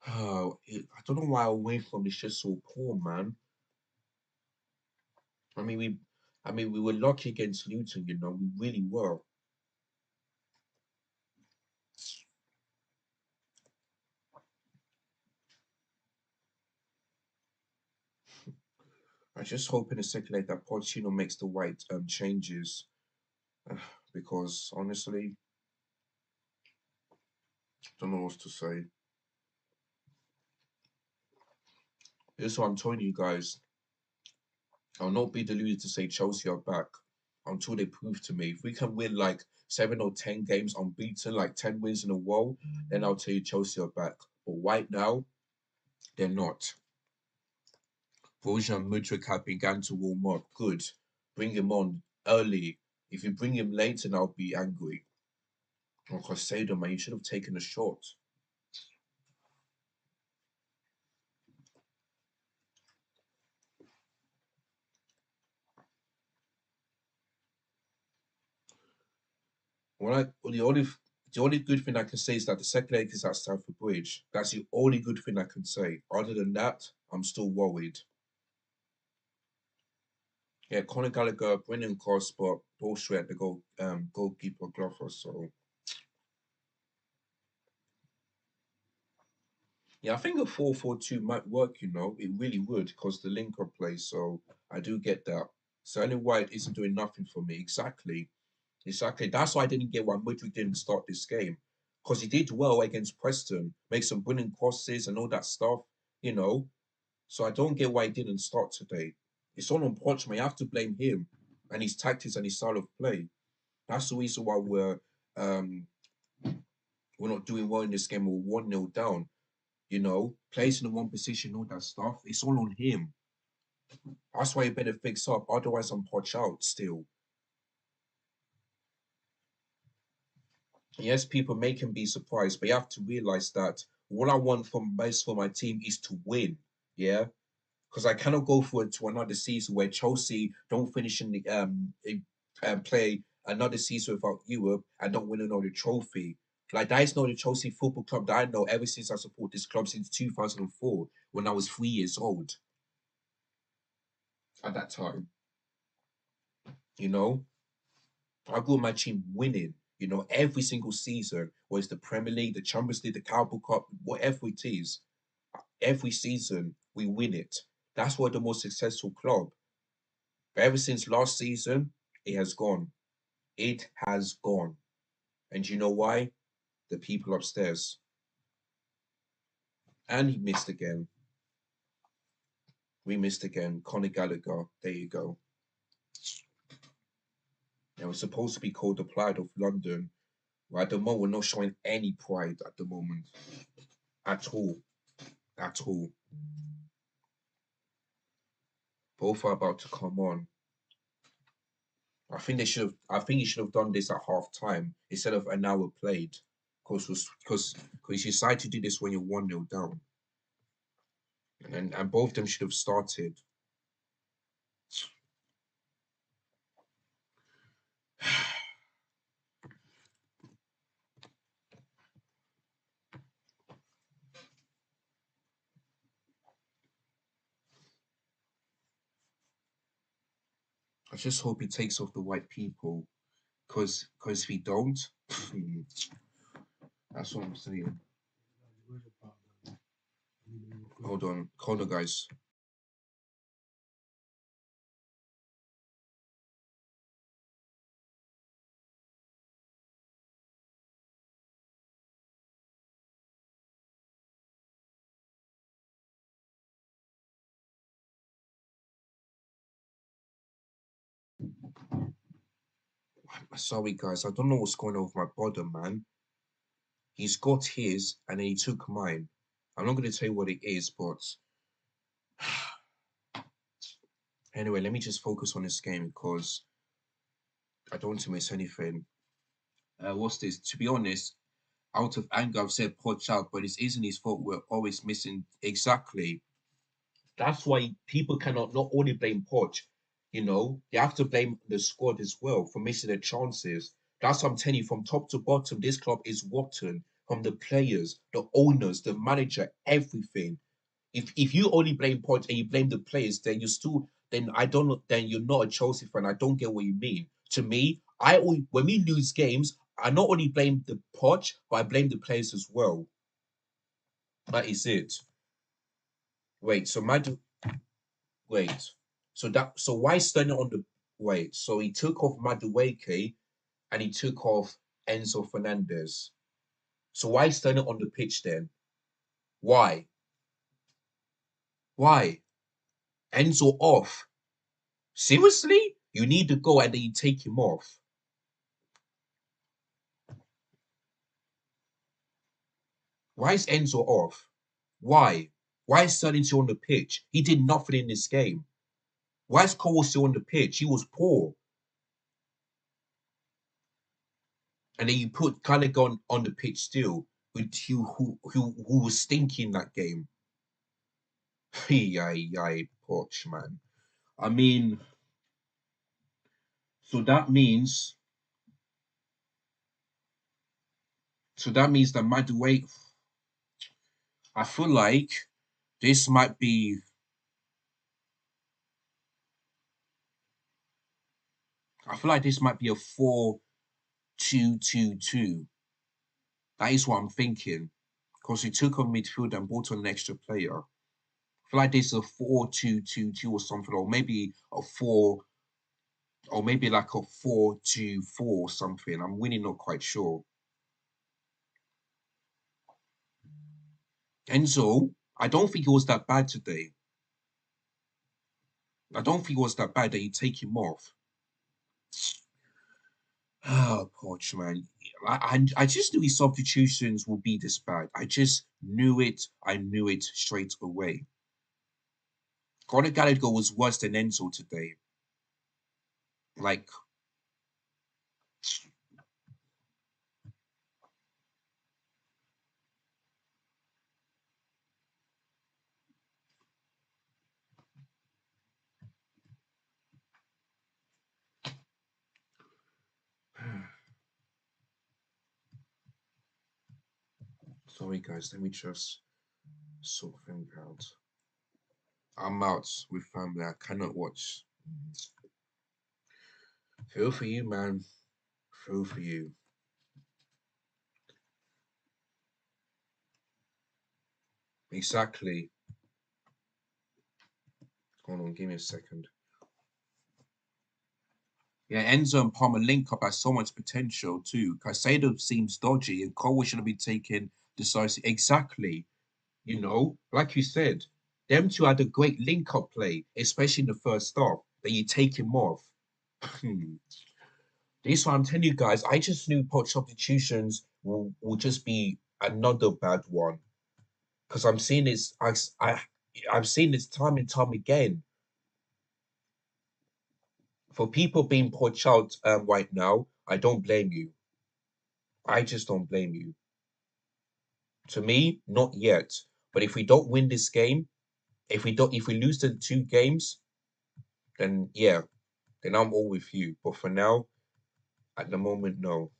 I don't know why away from is just so poor, man. I mean, we, I mean, we were lucky against Luton, you know, we really were. I just hope in the second leg that Pochettino makes the right changes, because honestly, I don't know what to say. This is what I'm telling you guys. I'll not be deluded to say Chelsea are back until they prove to me. If we can win like 7 or 10 games unbeaten, like 10 wins in a row, then I'll tell you Chelsea are back. But right now, they're not. Bojan and Mudryk have begun to warm up. Good. Bring him on early. If you bring him late, then I'll be angry. Oh, Caicedo, man, you should have taken a shot. Well, the only good thing I can say is that the second leg is at Stamford Bridge. That's the only good thing I can say. Other than that, I'm still worried. Yeah, Conor Gallagher, Brendan Cross, but both straight at the goalkeeper Glover. So yeah, I think a 4-4-2 might work, you know. It really would because the linker play. So I do get that. Sterling White isn't doing nothing for me. Exactly. Exactly. That's why I didn't get why Mudryk didn't start this game. Because he did well against Preston, make some brilliant crosses and all that stuff, you know. So I don't get why he didn't start today. It's all on Pochman. You have to blame him and his tactics and his style of play. That's the reason why um we're not doing well in this game. We're 1-0 down, you know, plays in the one position, all that stuff. It's all on him. That's why you better fix up. Otherwise, I'm Poch out still. Yes, people may can be surprised, but you have to realize that what I want from best for my team is to win. Yeah. Because I cannot go forward to another season where Chelsea don't finish in the play another season without Europe and don't win another trophy. Like that is not the Chelsea Football Club that I know ever since I support this club since 2004 when I was 3 years old at that time. You know, I grew my team winning. You know, every single season, whether it's the Premier League, the Champions League, the Carabao Cup, whatever it is, every season we win it. That's why the most successful club. But ever since last season, it has gone. It has gone. And you know why? The people upstairs. And he missed again. We missed again. Conor Gallagher. There you go. It was supposed to be called the Pride of London. Right at the moment, we're not showing any pride at the moment. At all. At all. Both are about to come on. I think they should have. I think he should have done this at half time instead of an hour played. Because you decide to do this when you're 1-0 down, and both of them should have started. I just hope he takes off the white people, because if he don't, that's what I'm saying. Hold on, guys. Sorry, guys. I don't know what's going on with my brother, man. He's got his and then he took mine. I'm not going to tell you what it is, but anyway, let me just focus on this game because I don't want to miss anything. What's this? To be honest, out of anger, I've said poach out, but it isn't his fault. We're always missing. Exactly. That's why people cannot not only blame Poch, they have to blame the squad as well for missing the chances. That's what I'm telling you, from top to bottom, this club is rotten. From the players, the owners, the manager, everything. If you only blame Poch and you blame the players, then you still then I don't know, then you're not a Chelsea fan. I don't get what you mean. To me, I always, when we lose games, I not only blame the Poch, but I blame the players as well. That is it. Wait, so Mad Wait. So why Sterling on the wait? So he took off Madueke and he took off Enzo Fernandez. So why Sterling on the pitch then? Why? Why? Enzo off. Seriously? You need to go and then you take him off. Why is Enzo off? Why? Why is Sterling still on the pitch? He did nothing in this game. Why is Cole still on the pitch? He was poor. And then you put Callaghan on the pitch still, who was stinking that game. Yay, Poch, man. I mean, so that means, that Madueke, I feel like this might be, I feel like this might be a 4-2-2-2. That is what I'm thinking. Because he took on midfield and brought on an extra player. I feel like this is a 4-2-2-2 or something, or maybe a 4, or maybe like a 4-2-4 or something. I'm really not quite sure. Enzo, I don't think it was that bad today. I don't think it was that bad that you take him off. Oh, Poch, man. I just knew his substitutions would be this bad. I just knew it. I knew it straight away. Conor Gallagher was worse than Enzo today. Like, sorry, guys. Let me just sort things out. I'm out with family. I cannot watch. Feel for you, man. Feel for you. Exactly. Hold on, give me a second. Yeah, Enzo and Palmer link up has so much potential too. Caicedo seems dodgy, and Cole shouldn't be taking decisive. Exactly. Like you said, them two had a great link up play, especially in the first half. Then you take him off. This one, I'm telling you guys, I just knew pot substitutions will just be another bad one because I'm seeing this. I've seen this time and time again. For people being poached out right now, I don't blame you. I just don't blame you. To me, not yet. But if we don't win this game, if we lose the two games, then yeah, then I'm all with you. But for now, at the moment, no.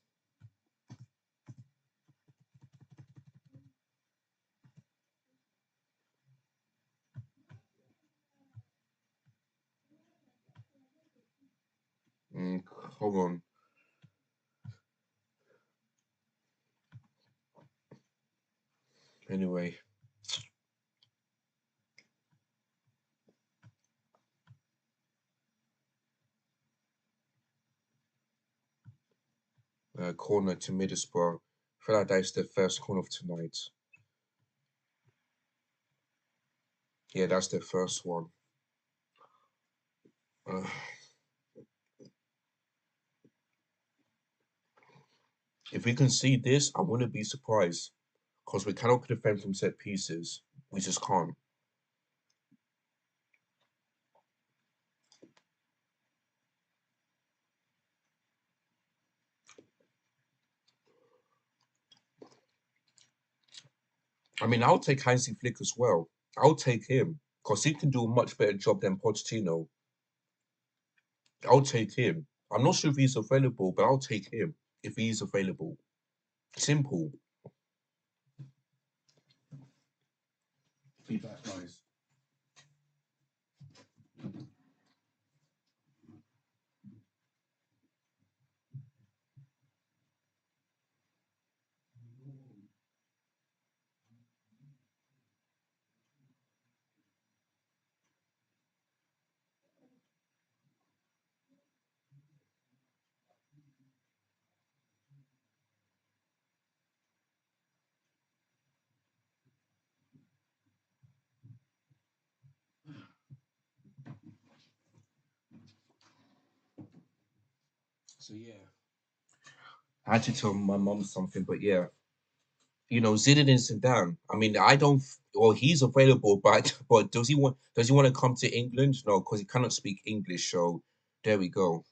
Mm, hold on. Anyway, corner to Middlesbrough. I feel like that's the first corner of tonight. Yeah, that's the first one. Uh, If we can see this, I wouldn't be surprised because we cannot defend from set pieces. We just can't. I mean, I'll take Hansi Flick as well. I'll take him because he can do a much better job than Pochettino. I'll take him. I'm not sure if he's available, but I'll take him if he's available. Simple. Be back, guys. So yeah, I had to tell my mom something, but yeah, Zinedine Zidane. I mean, I don't. Well, he's available, but does he want? Does he want to come to England? No, because he cannot speak English. So there we go.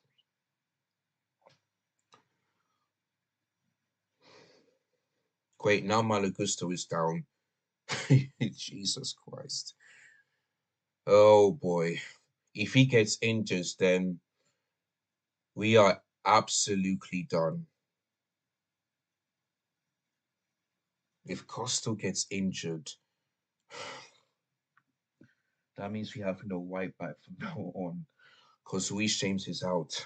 Great. Now Malagusto is down. Jesus Christ. Oh boy. If he gets injured, then we are absolutely done. If Costa gets injured, that means we have no right back from now on. Because Reece James is out.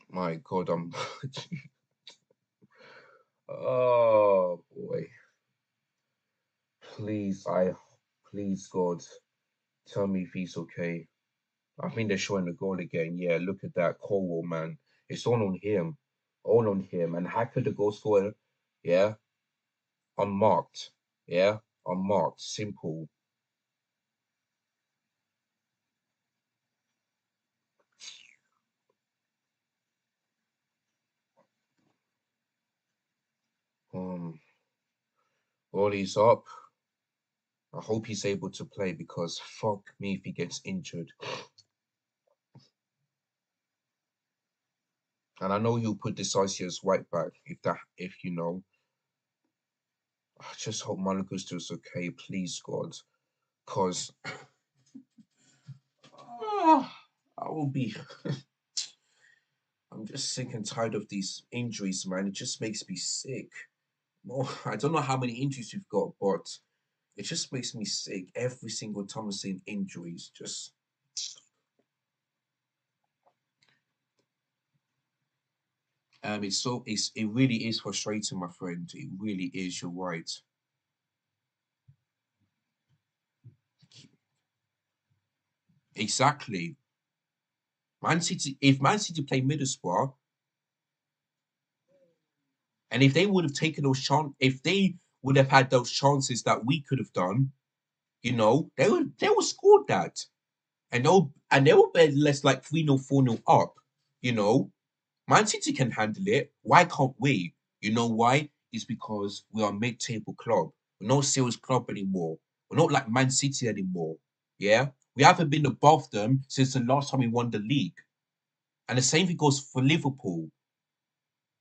My God, I'm. Oh boy. Please, please, God, tell me if he's okay. I think they're showing the goal again. Yeah, look at that Cornwall, man. It's all on him. All on him. And how could the goal scorer? Yeah, unmarked. Yeah, unmarked. Simple. Um, well, he's up. I hope he's able to play because fuck me if he gets injured. And I know he'll put Decisive as right back if I just hope Malagusto's okay, please, God. Because I will be. I'm just sick and tired of these injuries, man. It just makes me sick. No, I don't know how many injuries you've got, but it just makes me sick every single time I'm seeing injuries. Just it really is frustrating, my friend. It really is. You're right. Exactly. Man City. If Man City play Middlesbrough, and if they would have taken those if they would have had those chances that we could have done, they would scored that. And they will be less like 3-0, 4-0 up. You know, Man City can handle it. Why can't we? You know why? It's because we are a mid-table club. We're not a serious club anymore. We're not like Man City anymore. Yeah, we haven't been above them since the last time we won the league. And the same thing goes for Liverpool.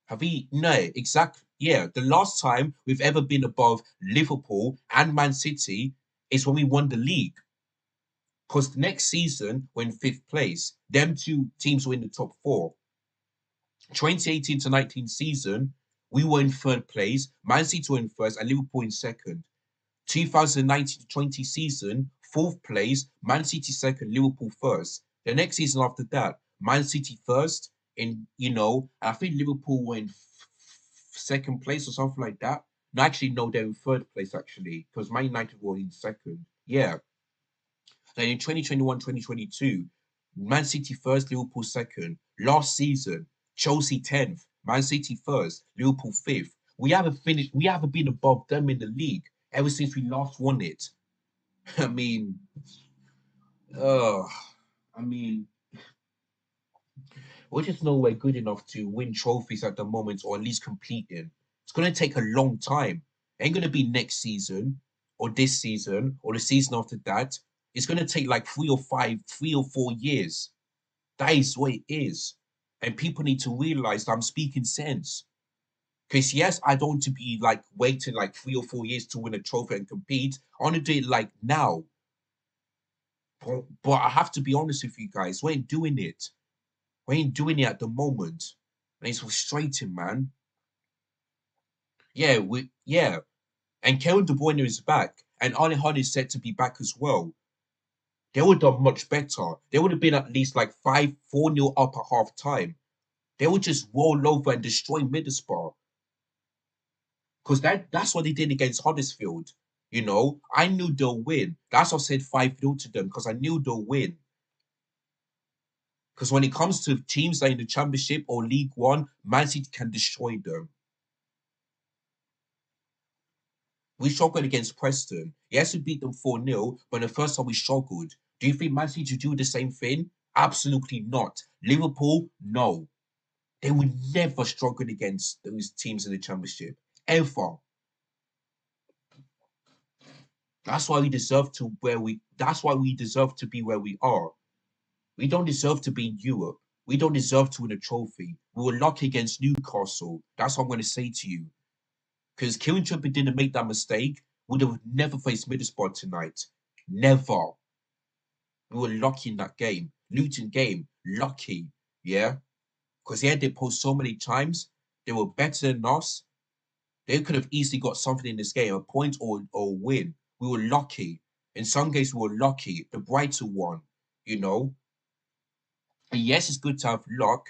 Have we? No, exactly. Yeah, the last time we've ever been above Liverpool and Man City is when we won the league. Because the next season, we're in fifth place. Them two teams were in the top four. 2018 to 19 season, we were in third place. Man City were in first and Liverpool in second. 2019 to 20 season, fourth place. Man City second, Liverpool first. The next season after that, Man City first. I think Liverpool were in second place or something like that. No, actually, no, they're in third place actually because Man United were in second. Yeah, then in 2021, 2022, Man City first, Liverpool second. Last season, Chelsea 10th, Man City first, Liverpool fifth. We haven't been above them in the league ever since we last won it. I mean, uh, I mean, We're just nowhere good enough to win trophies at the moment, or at least competing. It's gonna take a long time. It ain't gonna be next season, or this season, or the season after that. It's gonna take like 3 or 4 years. That is what it is. And people need to realize that I'm speaking sense. Because yes, I don't want to be like waiting like 3 or 4 years to win a trophy and compete. I want to do it like now. But I have to be honest with you guys, we ain't doing it. We ain't doing it at the moment. And it's frustrating, man. Yeah. And Kevin De Bruyne is back. And Arne Hahn is set to be back as well. They would have done much better. They would have been at least like 4-0 up at half time. They would just roll over and destroy Middlesbrough. Because that's what they did against Huddersfield. I knew they'll win. That's why I said 5-0 to them, because I knew they'll win. Because when it comes to teams like in the Championship or League One, Man City can destroy them. We struggled against Preston. Yes, we beat them 4-0, but the first time we struggled. Do you think Man City do the same thing? Absolutely not. Liverpool, no. They would never struggle against those teams in the Championship. Ever. That's why we deserve to be where we are. We don't deserve to be in Europe. We don't deserve to win a trophy. We were lucky against Newcastle. That's what I'm going to say to you. Because Kieran Trippier didn't make that mistake, would have never faced Middlesbrough tonight. Never. We were lucky in that game. Luton game, lucky. Yeah? Because they had their post so many times. They were better than us. They could have easily got something in this game, a point or a win. We were lucky. In some games, we were lucky. The Brighton one, you know. And yes, it's good to have luck,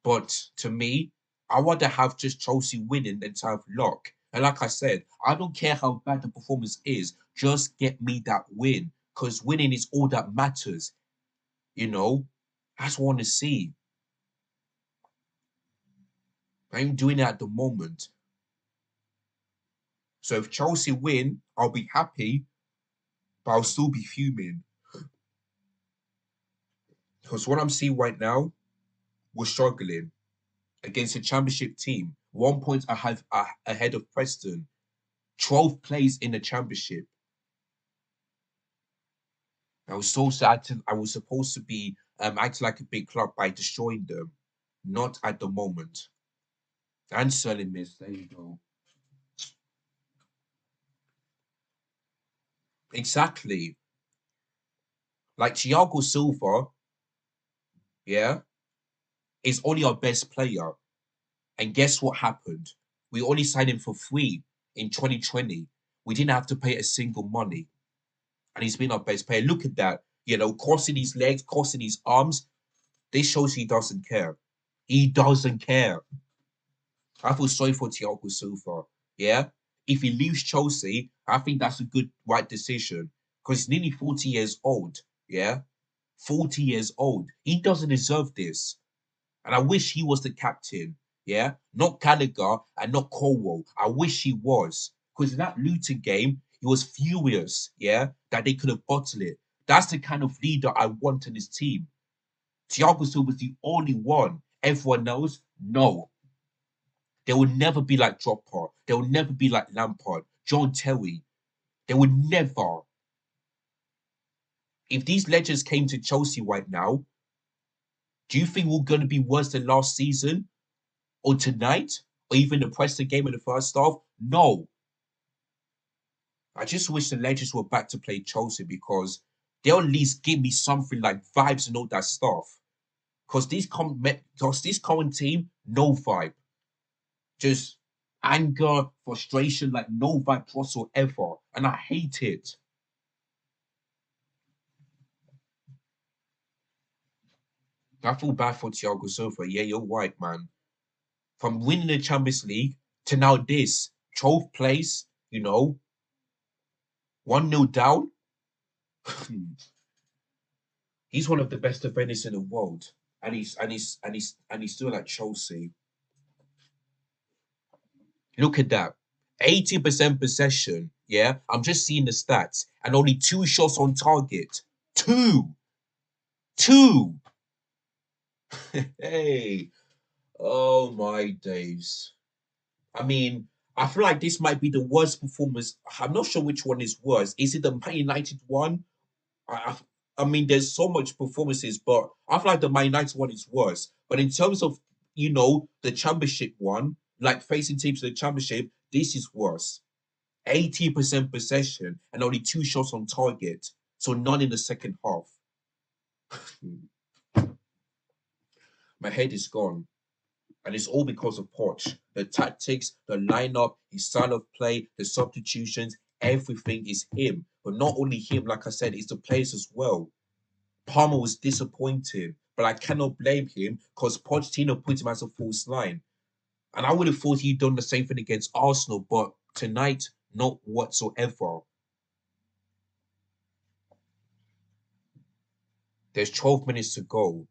but to me, I want to have just Chelsea winning than to have luck. And like I said, I don't care how bad the performance is, just get me that win. Because winning is all that matters. You know, that's what I want to see. I'm doing it at the moment. So if Chelsea win, I'll be happy, but I'll still be fuming. Because what I'm seeing right now, we're struggling against a championship team. 1 point ahead of Preston. 12 plays in the championship. I was so sad. I was supposed to be acting like a big club by destroying them. Not at the moment. And selling miss. There you go. Exactly. Like Thiago Silva, yeah, is only our best player. And guess what happened? We only signed him for free in 2020. We didn't have to pay a single money. And he's been our best player. Look at that. Crossing his legs, crossing his arms. This shows he doesn't care. He doesn't care. I feel sorry for Thiago Silva. Yeah. If he leaves Chelsea, I think that's a good right decision. Because he's nearly 40 years old. Yeah. 40 years old. He doesn't deserve this. And I wish he was the captain. Yeah. Not Gallagher and not Colwell. I wish he was. Because in that Luton game, he was furious. Yeah. That they could have bottled it. That's the kind of leader I want in his team. Thiago Silva was the only one. Everyone else, no. They would never be like Dropper. They would never be like Lampard, John Terry. They would never. If these legends came to Chelsea right now, do you think we're going to be worse than last season? Or tonight? Or even the Preston game in the first half? No. I just wish the legends were back to play Chelsea because they'll at least give me something like vibes and all that stuff. Because this current team, no vibe. Just anger, frustration, like no vibe whatsoever. And I hate it. I feel bad for Thiago Silva. Yeah, you're right, man. From winning the Champions League to now this 12th place, 1-0 down. He's one of the best defenders in the world. And he's still at Chelsea. Look at that. 80% possession. Yeah. I'm just seeing the stats. And only 2 shots on target. Two. Two. Hey, oh my days. I mean, I feel like this might be the worst performance. I'm not sure which one is worse. Is it the Man United one? I, I mean, there's so much performances, but I feel like the Man United one is worse. But in terms of, the championship one, like facing teams in the championship, this is worse. 80% possession and only two shots on target. So none in the second half. My head is gone. And it's all because of Poch. The tactics, the lineup, his style of play, the substitutions, everything is him. But not only him, like I said, it's the players as well. Palmer was disappointing, but I cannot blame him because Pochettino put him as a false line. And I would have thought he'd done the same thing against Arsenal, but tonight, not whatsoever. There's 12 minutes to go.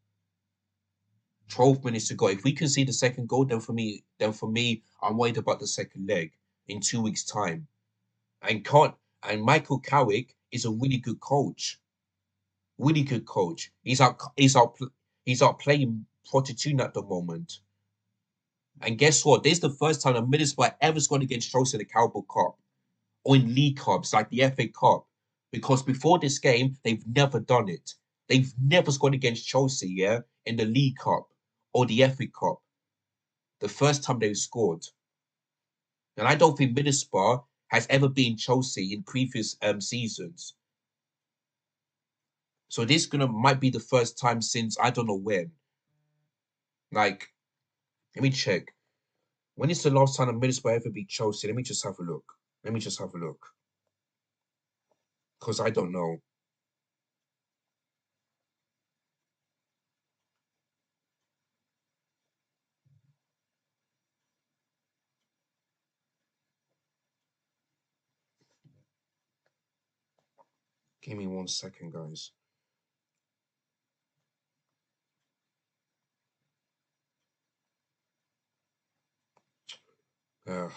12 minutes to go. If we can see the second goal, then for me, I'm worried about the second leg in 2 weeks' time. And can't and Michael Carrick is a really good coach. Really good coach. He's out playing Pochettino at the moment. And guess what? This is the first time that Middlesbrough ever scored against Chelsea in the Carabao Cup or in League Cups like the FA Cup. Because before this game, they've never done it. They've never scored against Chelsea, yeah, in the League Cup or the FA Cup. The first time they've scored. And I don't think Middlesbrough has ever been Chelsea in previous seasons. So this gonna might be the first time since I don't know when. Like, let me check. When is the last time a Middlesbrough ever beat Chelsea? Let me just have a look. Let me just have a look. Because I don't know. Give me 1 second, guys. Uh,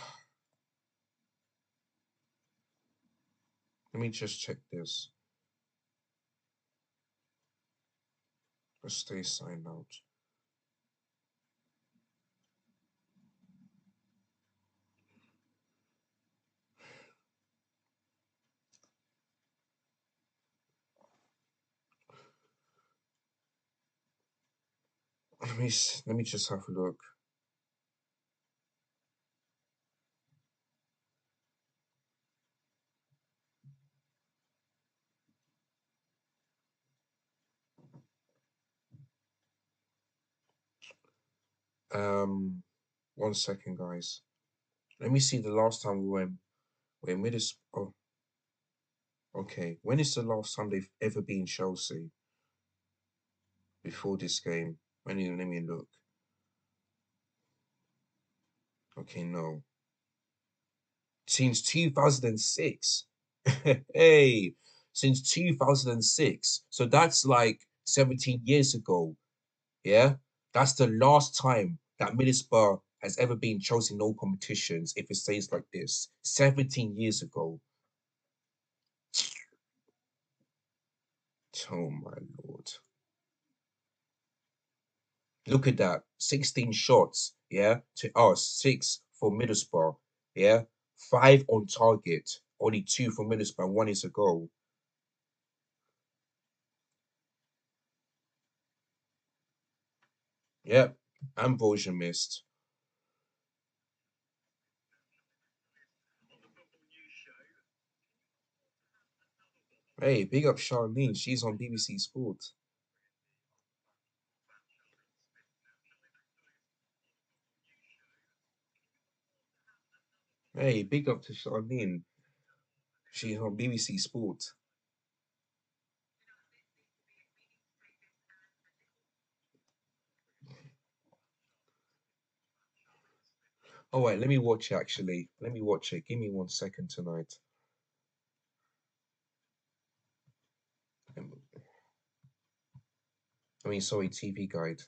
let me just check this. Let's stay signed out. Let me just have a look. Um, 1 second, guys. Let me see the last time we made this. Oh, okay. When is the last time they've ever been Chelsea before this game? Let me look. Okay, no. Since 2006. Hey, since 2006. So that's like 17 years ago. Yeah. That's the last time that Middlesbrough has ever been chosen in all competitions if it stays like this. 17 years ago. Oh my lord. Look at that. 16 shots, yeah, to us, six for Middlesbrough, yeah. Five on target, only two for Middlesbrough, one is a goal. Yep. Ambrosia missed. Hey, big up Charlene. She's on BBC Sport. Hey, big up to Charlene. She's on BBC Sport. Oh wait, let me watch it actually. Let me watch it. Give me 1 second tonight. I mean, sorry, TV guide.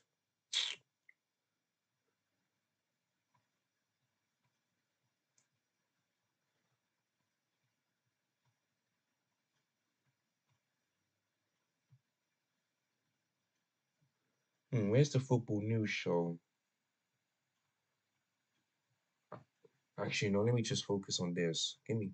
Where's the football news show? Actually, no, let me just focus on this. Give me.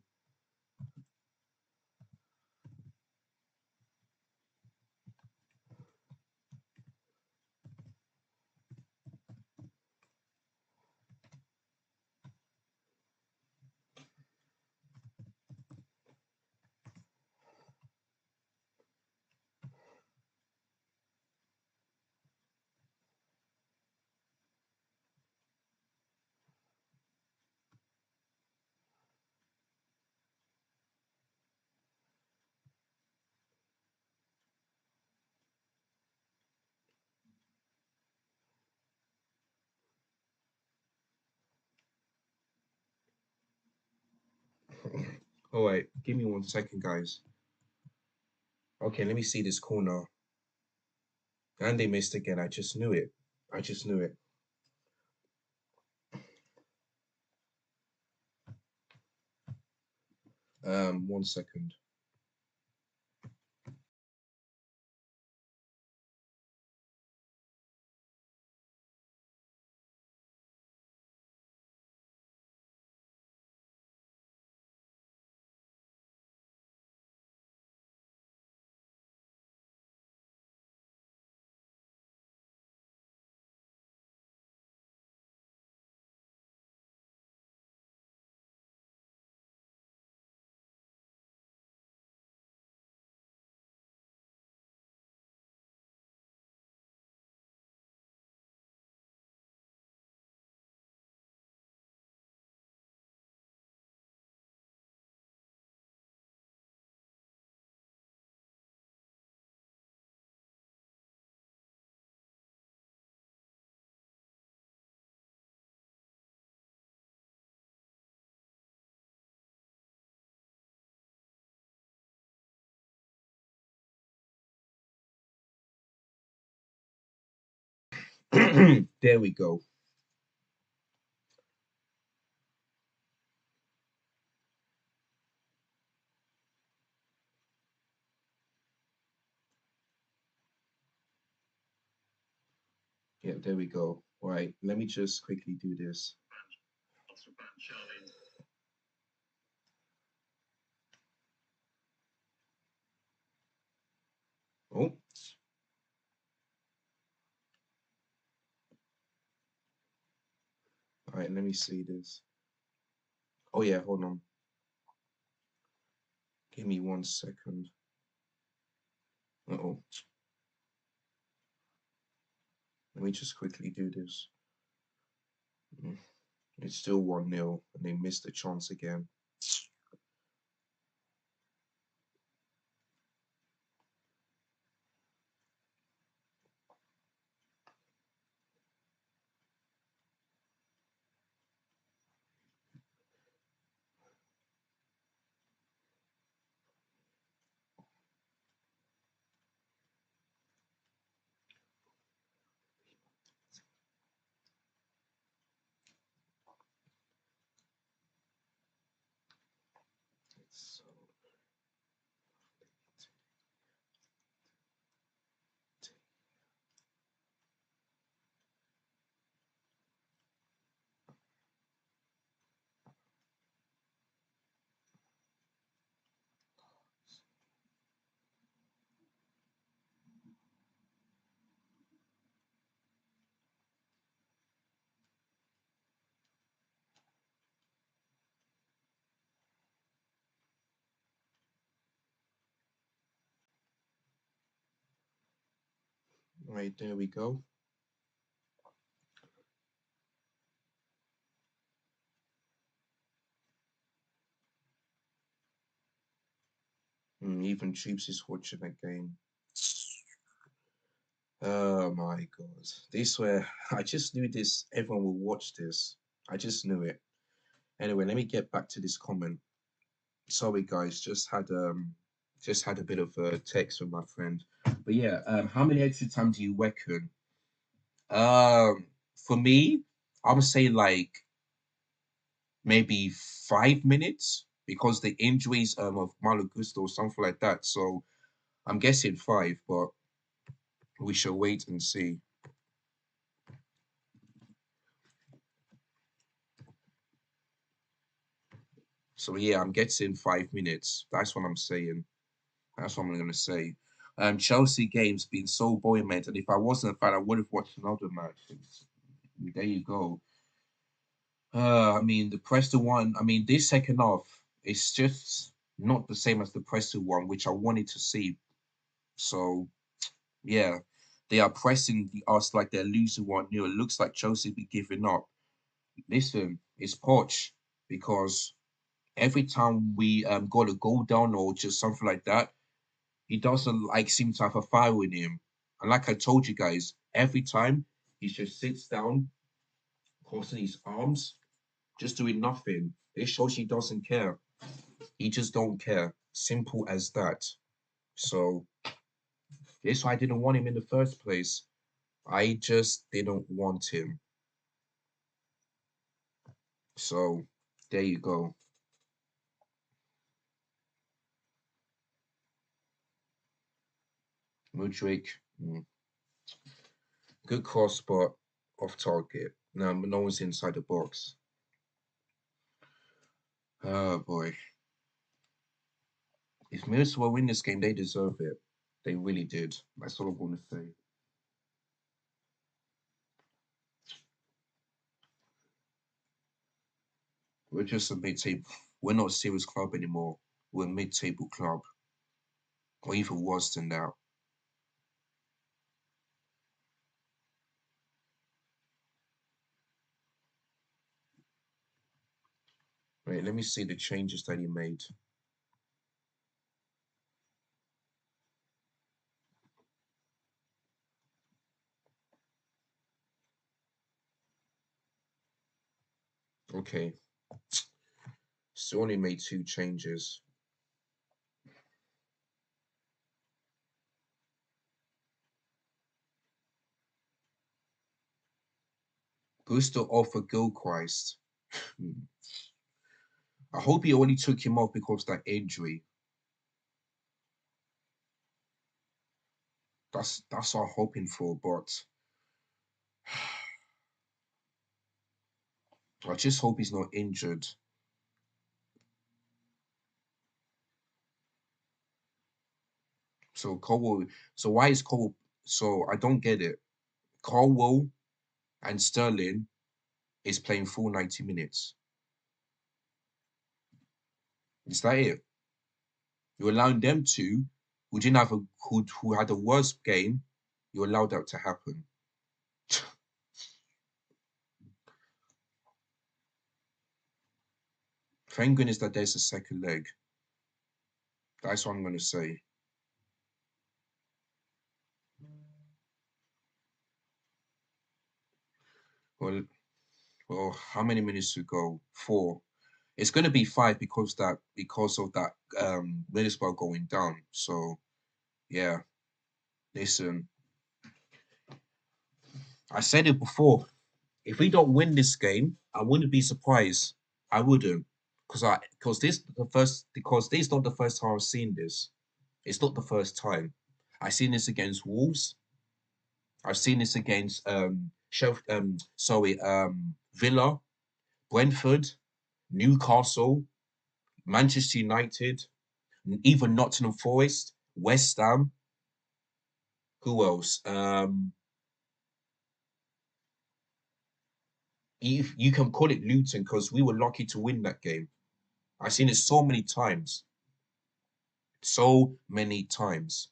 All right, give me 1 second, guys. Okay, let me see this corner. And they missed again. I just knew it. I just knew it. 1 second. There we go. Yeah, there we go. All right, let me just quickly do this. Oh, all right, let me see this. Oh yeah, hold on. Give me 1 second. Uh-oh. Let me just quickly do this. Mm, It's still 1-0, and they missed the chance again. So, right, there we go. Even Troops is watching that game. Oh my God. This where I just knew this, everyone will watch this. I just knew it. Anyway, let me get back to this comment. Sorry guys, just had a bit of a text from my friend. But yeah, how many extra time do you reckon? For me, I would say like maybe 5 minutes because the injuries of Malo Gusto or something like that. So I'm guessing five, but we shall wait and see. So yeah, I'm getting 5 minutes. That's what I'm saying. That's what I'm gonna say. Chelsea games been so boring, mate. And if I wasn't a fan, I would have watched another match. There you go. I mean, the Preston one. I mean, this second half, it's just not the same as the Preston one, which I wanted to see. So yeah, they are pressing us like they're losing 1-0. It looks like Chelsea be giving up. Listen, it's Poch because every time we got a goal down or just something like that, he doesn't like seem to have a fire in him. And like I told you guys, every time he just sits down, crossing his arms, just doing nothing. It shows he doesn't care. He just don't care. Simple as that. So that's why I didn't want him in the first place. I just didn't want him. So there you go. Mudrick, good cross, but off target. No one's inside the box. Oh boy. If Middlesbrough win this game, they deserve it. They really did. That's all I'm going to say. We're just a mid-table. We're not a serious club anymore. We're a mid-table club, or even worse than that. Wait, let me see the changes that he made. Okay, so only made two changes. Gusto offer Gilchrist. I hope he only took him off because of that injury. That's what I'm hoping for, but I just hope he's not injured. So Cole, so why is Cole? So I don't get it. Colwell and Sterling is playing full 90 minutes. Is that it? You're allowing them to, who didn't have a who had a worse game, you allowed that to happen. Thank goodness that there's a second leg. That's what I'm gonna say. Well, well, how many minutes to go? 4. It's gonna be 5 because of that Middlesbrough going down. So yeah, listen, I said it before. If we don't win this game, I wouldn't be surprised. I wouldn't, because this is not the first time I've seen this. It's not the first time. I've seen this against Wolves. I've seen this against Villa, Brentford, Newcastle, Manchester United, even Nottingham Forest, West Ham. Who else? You can call it Luton because we were lucky to win that game. I've seen it so many times. So many times.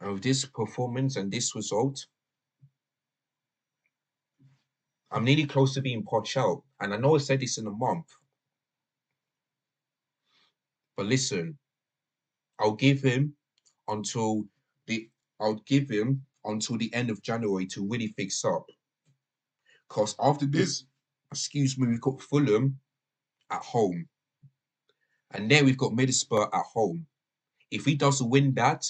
And with this performance and this result, I'm nearly close to being poached out. And I know I said this in a month, but listen, I'll give him until the I'll give him until the end of January to really fix up. Because after this, excuse me, we've got Fulham at home. And then we've got Middlesbrough at home. If he doesn't win that,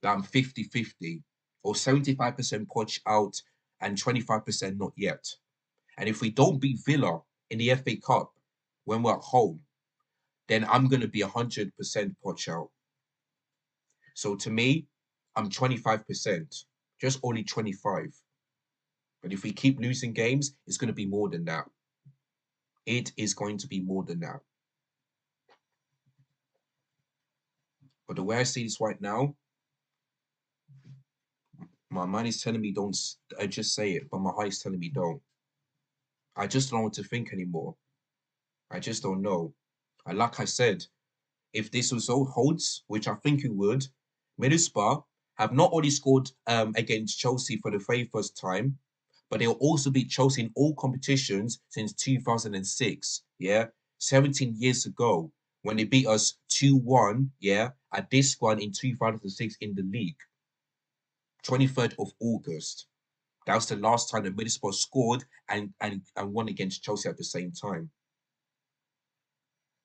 then I'm 50-50 or 75% punch out and 25% not yet. And if we don't beat Villa in the FA Cup when we're at home, then I'm going to be 100% punch out. So to me, I'm 25%, just only 25. But if we keep losing games, it's going to be more than that. It is going to be more than that. But the way I see this right now, my mind is telling me don't. I just say it, but my heart is telling me don't. I just don't know what to think anymore. I just don't know. And like I said, if this was all holds, which I think it would, Middlesbrough have not only scored against Chelsea for the very first time, but they'll also beat Chelsea in all competitions since 2006. Yeah, 17 years ago when they beat us 2-1. Yeah, at this one in 2006 in the league, 23rd of August. That was the last time that Middlesbrough scored and won against Chelsea at the same time.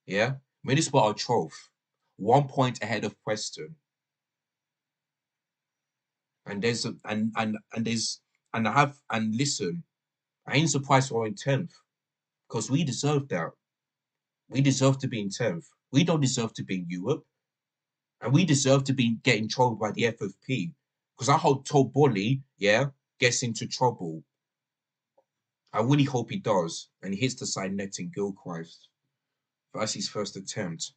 Yeah, Middlesbrough are 12th, 1 point ahead of Preston. And there's a, and there's and I have and listen, I ain't surprised we're in 10th because we deserve that. We deserve to be in 10th. We don't deserve to be in Europe, and we deserve to be getting trouble by the FFP because I hope Todd Bolly, yeah, gets into trouble. I really hope he does and he hits the side netting Gilchrist. That's his first attempt.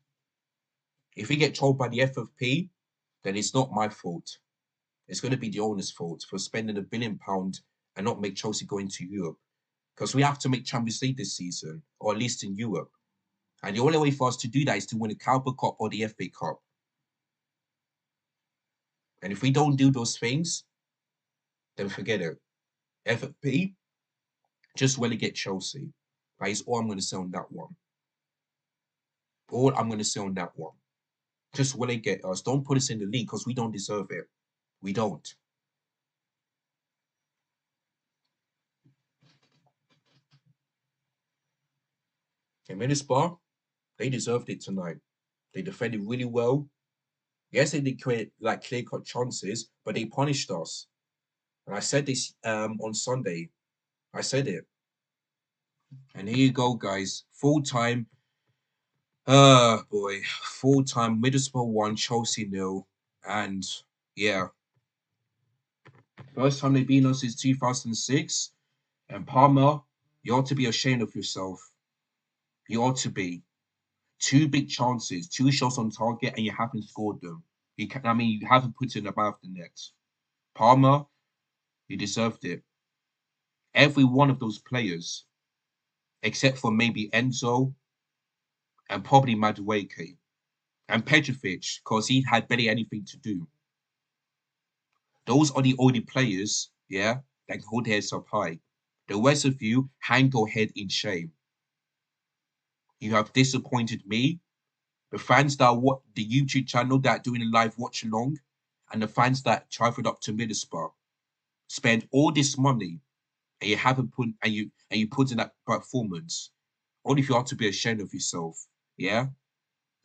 If we get trolled by the FFP, then it's not my fault. It's going to be the owner's fault for spending £1 billion and not make Chelsea go into Europe. Because we have to make Champions League this season, or at least in Europe. And the only way for us to do that is to win the Carabao Cup or the FA Cup. And if we don't do those things, then forget it. FFP, just relegate Chelsea. That is all I'm going to say on that one. All I'm going to say on that one. Just relegate us. Don't put us in the league because we don't deserve it. We don't. And Middlesbrough, they deserved it tonight. They defended really well. Yes, they did create like clear cut chances, but they punished us. And I said this on Sunday. I said it. And here you go, guys. Full time. Boy. Full time. Middlesbrough 1, Chelsea nil. And yeah, first time they beat us is 2006. And Palmer, you ought to be ashamed of yourself. You ought to be. Two big chances, two shots on target, and you haven't scored them. I mean, you haven't put it above the net. Palmer, you deserved it. Every one of those players, except for maybe Enzo and probably Madueke and Petrovic, because he had barely anything to do. Those are the only players, yeah, that can hold their heads up high. The rest of you hang your head in shame. You have disappointed me, the fans that what the YouTube channel that doing a live watch along, and the fans that traveled up to Middlesbrough, spend all this money and you haven't put and you put in that performance. Only if you are to be ashamed of yourself. Yeah?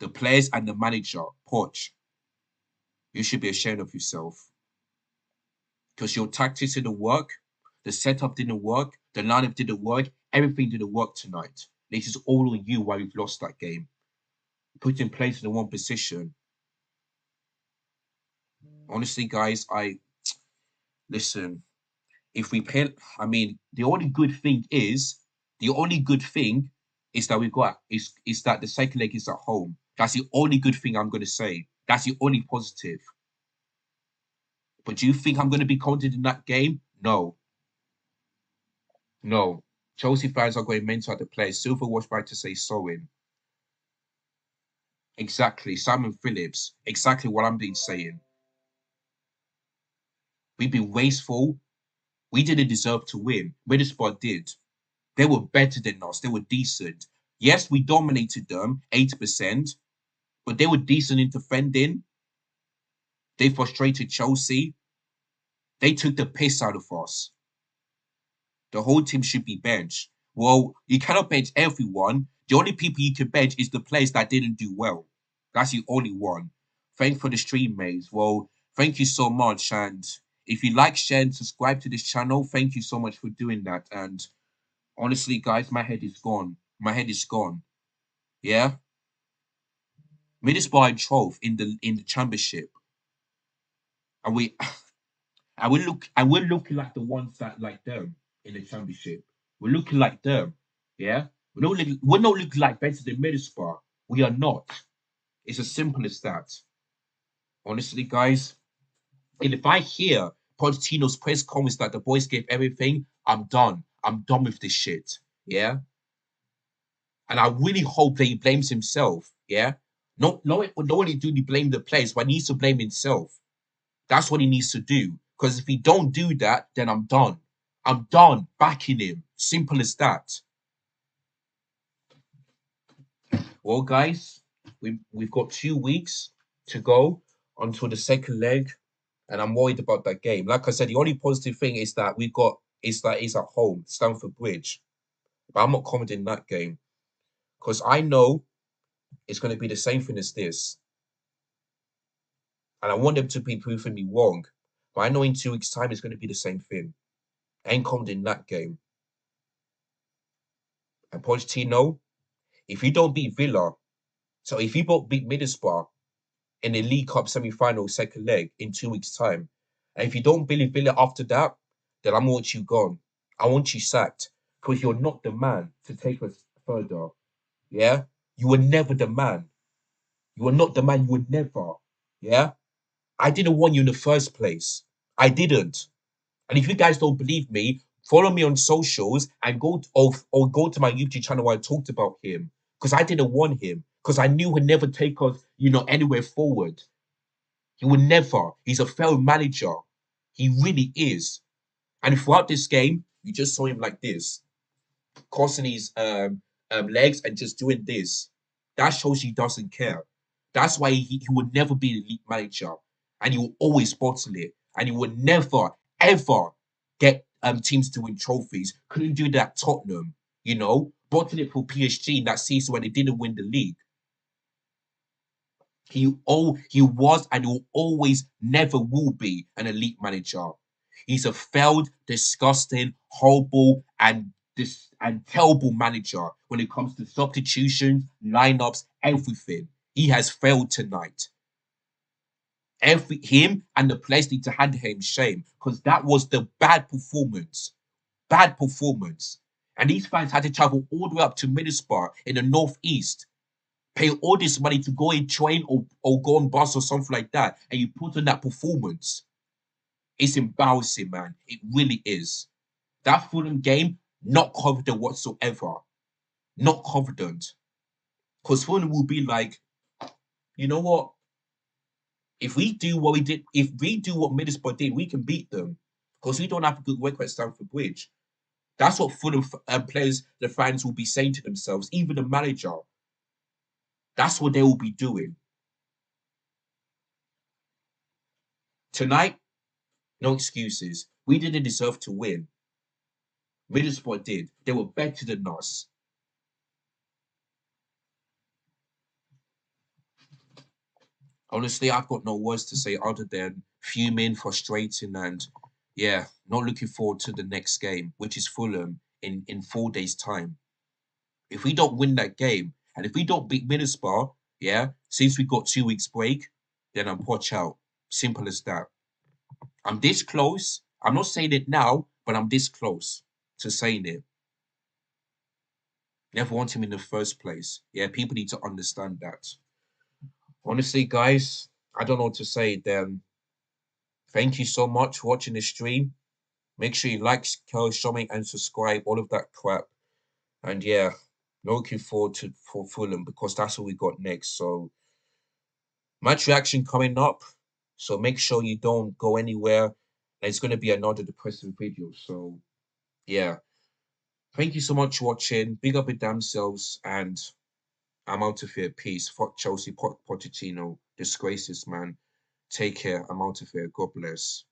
The players and the manager, Poch, you should be ashamed of yourself. Because your tactics didn't work, the setup didn't work, the lineup didn't work, everything didn't work tonight. This is all on you why we've lost that game. Put in place in the one position. Honestly, guys, I listen. If we play, I mean, the only good thing is that we got is that the second leg is at home. That's the only good thing I'm gonna say. That's the only positive. But do you think I'm gonna be confident in that game? No, no. Chelsea fans are going mental at the play. Silver was right to say sowing. Exactly. Simon Phillips. Exactly what I'm being saying. We've been wasteful. We didn't deserve to win. Middlesbrough did. They were better than us. They were decent. Yes, we dominated them 80%, but they were decent in defending. They frustrated Chelsea. They took the piss out of us. The whole team should be benched. Well, you cannot bench everyone. The only people you can bench is the players that didn't do well. That's the only one. Thank for the stream, mates. Well, thank you so much. And if you like, share, and subscribe to this channel, thank you so much for doing that. And honestly, guys, my head is gone. My head is gone. Yeah. Middlesbrough and 12th in the championship. And we and we're looking like the ones that like them in the championship. We're looking like them. Yeah. We're not looking like better than Middlesbrough. We are not. It's as simple as that. Honestly, guys. And if I hear Pochettino's press conference that the boys gave everything, I'm done. I'm done with this shit. Yeah. And I really hope that he blames himself. Yeah. Not only do he blame the players, but he needs to blame himself. That's what he needs to do. Because if he don't do that, then I'm done. I'm done backing him. Simple as that. Well, guys, we've got 2 weeks to go until the second leg, and I'm worried about that game. Like I said, the only positive thing is that it's at home, Stamford Bridge. But I'm not confident in that game because I know it's going to be the same thing as this, and I want them to be proving me wrong. But I know in 2 weeks' time it's going to be the same thing. I ain't confident in that game. And Pochettino, if you don't beat Villa, so if you don't beat Middlesbrough in the League Cup semi-final second leg in 2 weeks' time, and if you don't beat Villa after that, then I want you gone. I want you sacked because you're not the man to take us further. Yeah, you were never the man. You were not the man. You were never. Yeah, I didn't want you in the first place. I didn't. And if you guys don't believe me, follow me on socials and or go to my YouTube channel where I talked about him because I didn't want him because I knew he'd never take us, anywhere forward. He would never. He's a failed manager. He really is. And throughout this game, you just saw him like this, crossing his legs and just doing this. That shows he doesn't care. That's why he would never be an elite manager. And he will always bottle it. And he would never, ever get teams to win trophies. Couldn't do that at Tottenham, bottle it for PSG in that season when they didn't win the league. He was and he will always never will be an elite manager. He's a failed, disgusting, horrible, and terrible manager when it comes to substitutions, lineups, everything. He has failed tonight. Him and the players need to hand him shame because that was the bad performance. Bad performance. And these fans had to travel all the way up to Middlesbrough in the northeast, pay all this money to go and train or go on bus or something like that, and you put on that performance. It's embarrassing, man. It really is. That Fulham game, not confident whatsoever. Not confident. Because Fulham will be like, you know what? If we do what we did, if we do what Middlesbrough did, we can beat them. Because we don't have a good record at Stamford Bridge. That's what Fulham players, the fans will be saying to themselves, even the manager. That's what they will be doing. Tonight, no excuses. We didn't deserve to win. Middlesbrough did. They were better than us. Honestly, I've got no words to say other than fuming, frustrating, and yeah, not looking forward to the next game, which is Fulham in 4 days' time. If we don't win that game, and if we don't beat Middlesbrough, yeah, since we got 2 weeks break, then I'm watch out. Simple as that. I'm this close. I'm not saying it now, but I'm this close to saying it. Never want him in the first place. Yeah, people need to understand that. Honestly, guys, I don't know what to say. Then thank you so much for watching the stream. Make sure you like, show me, and subscribe. All of that crap. And yeah, looking forward to for Fulham because that's what we got next. So match reaction coming up. So make sure you don't go anywhere. It's going to be another depressing video. So yeah, thank you so much for watching. Big up your damn selves, and I'm out of here. Peace. Fuck Chelsea. Pochettino. Disgraces, man. Take care. I'm out of here. God bless.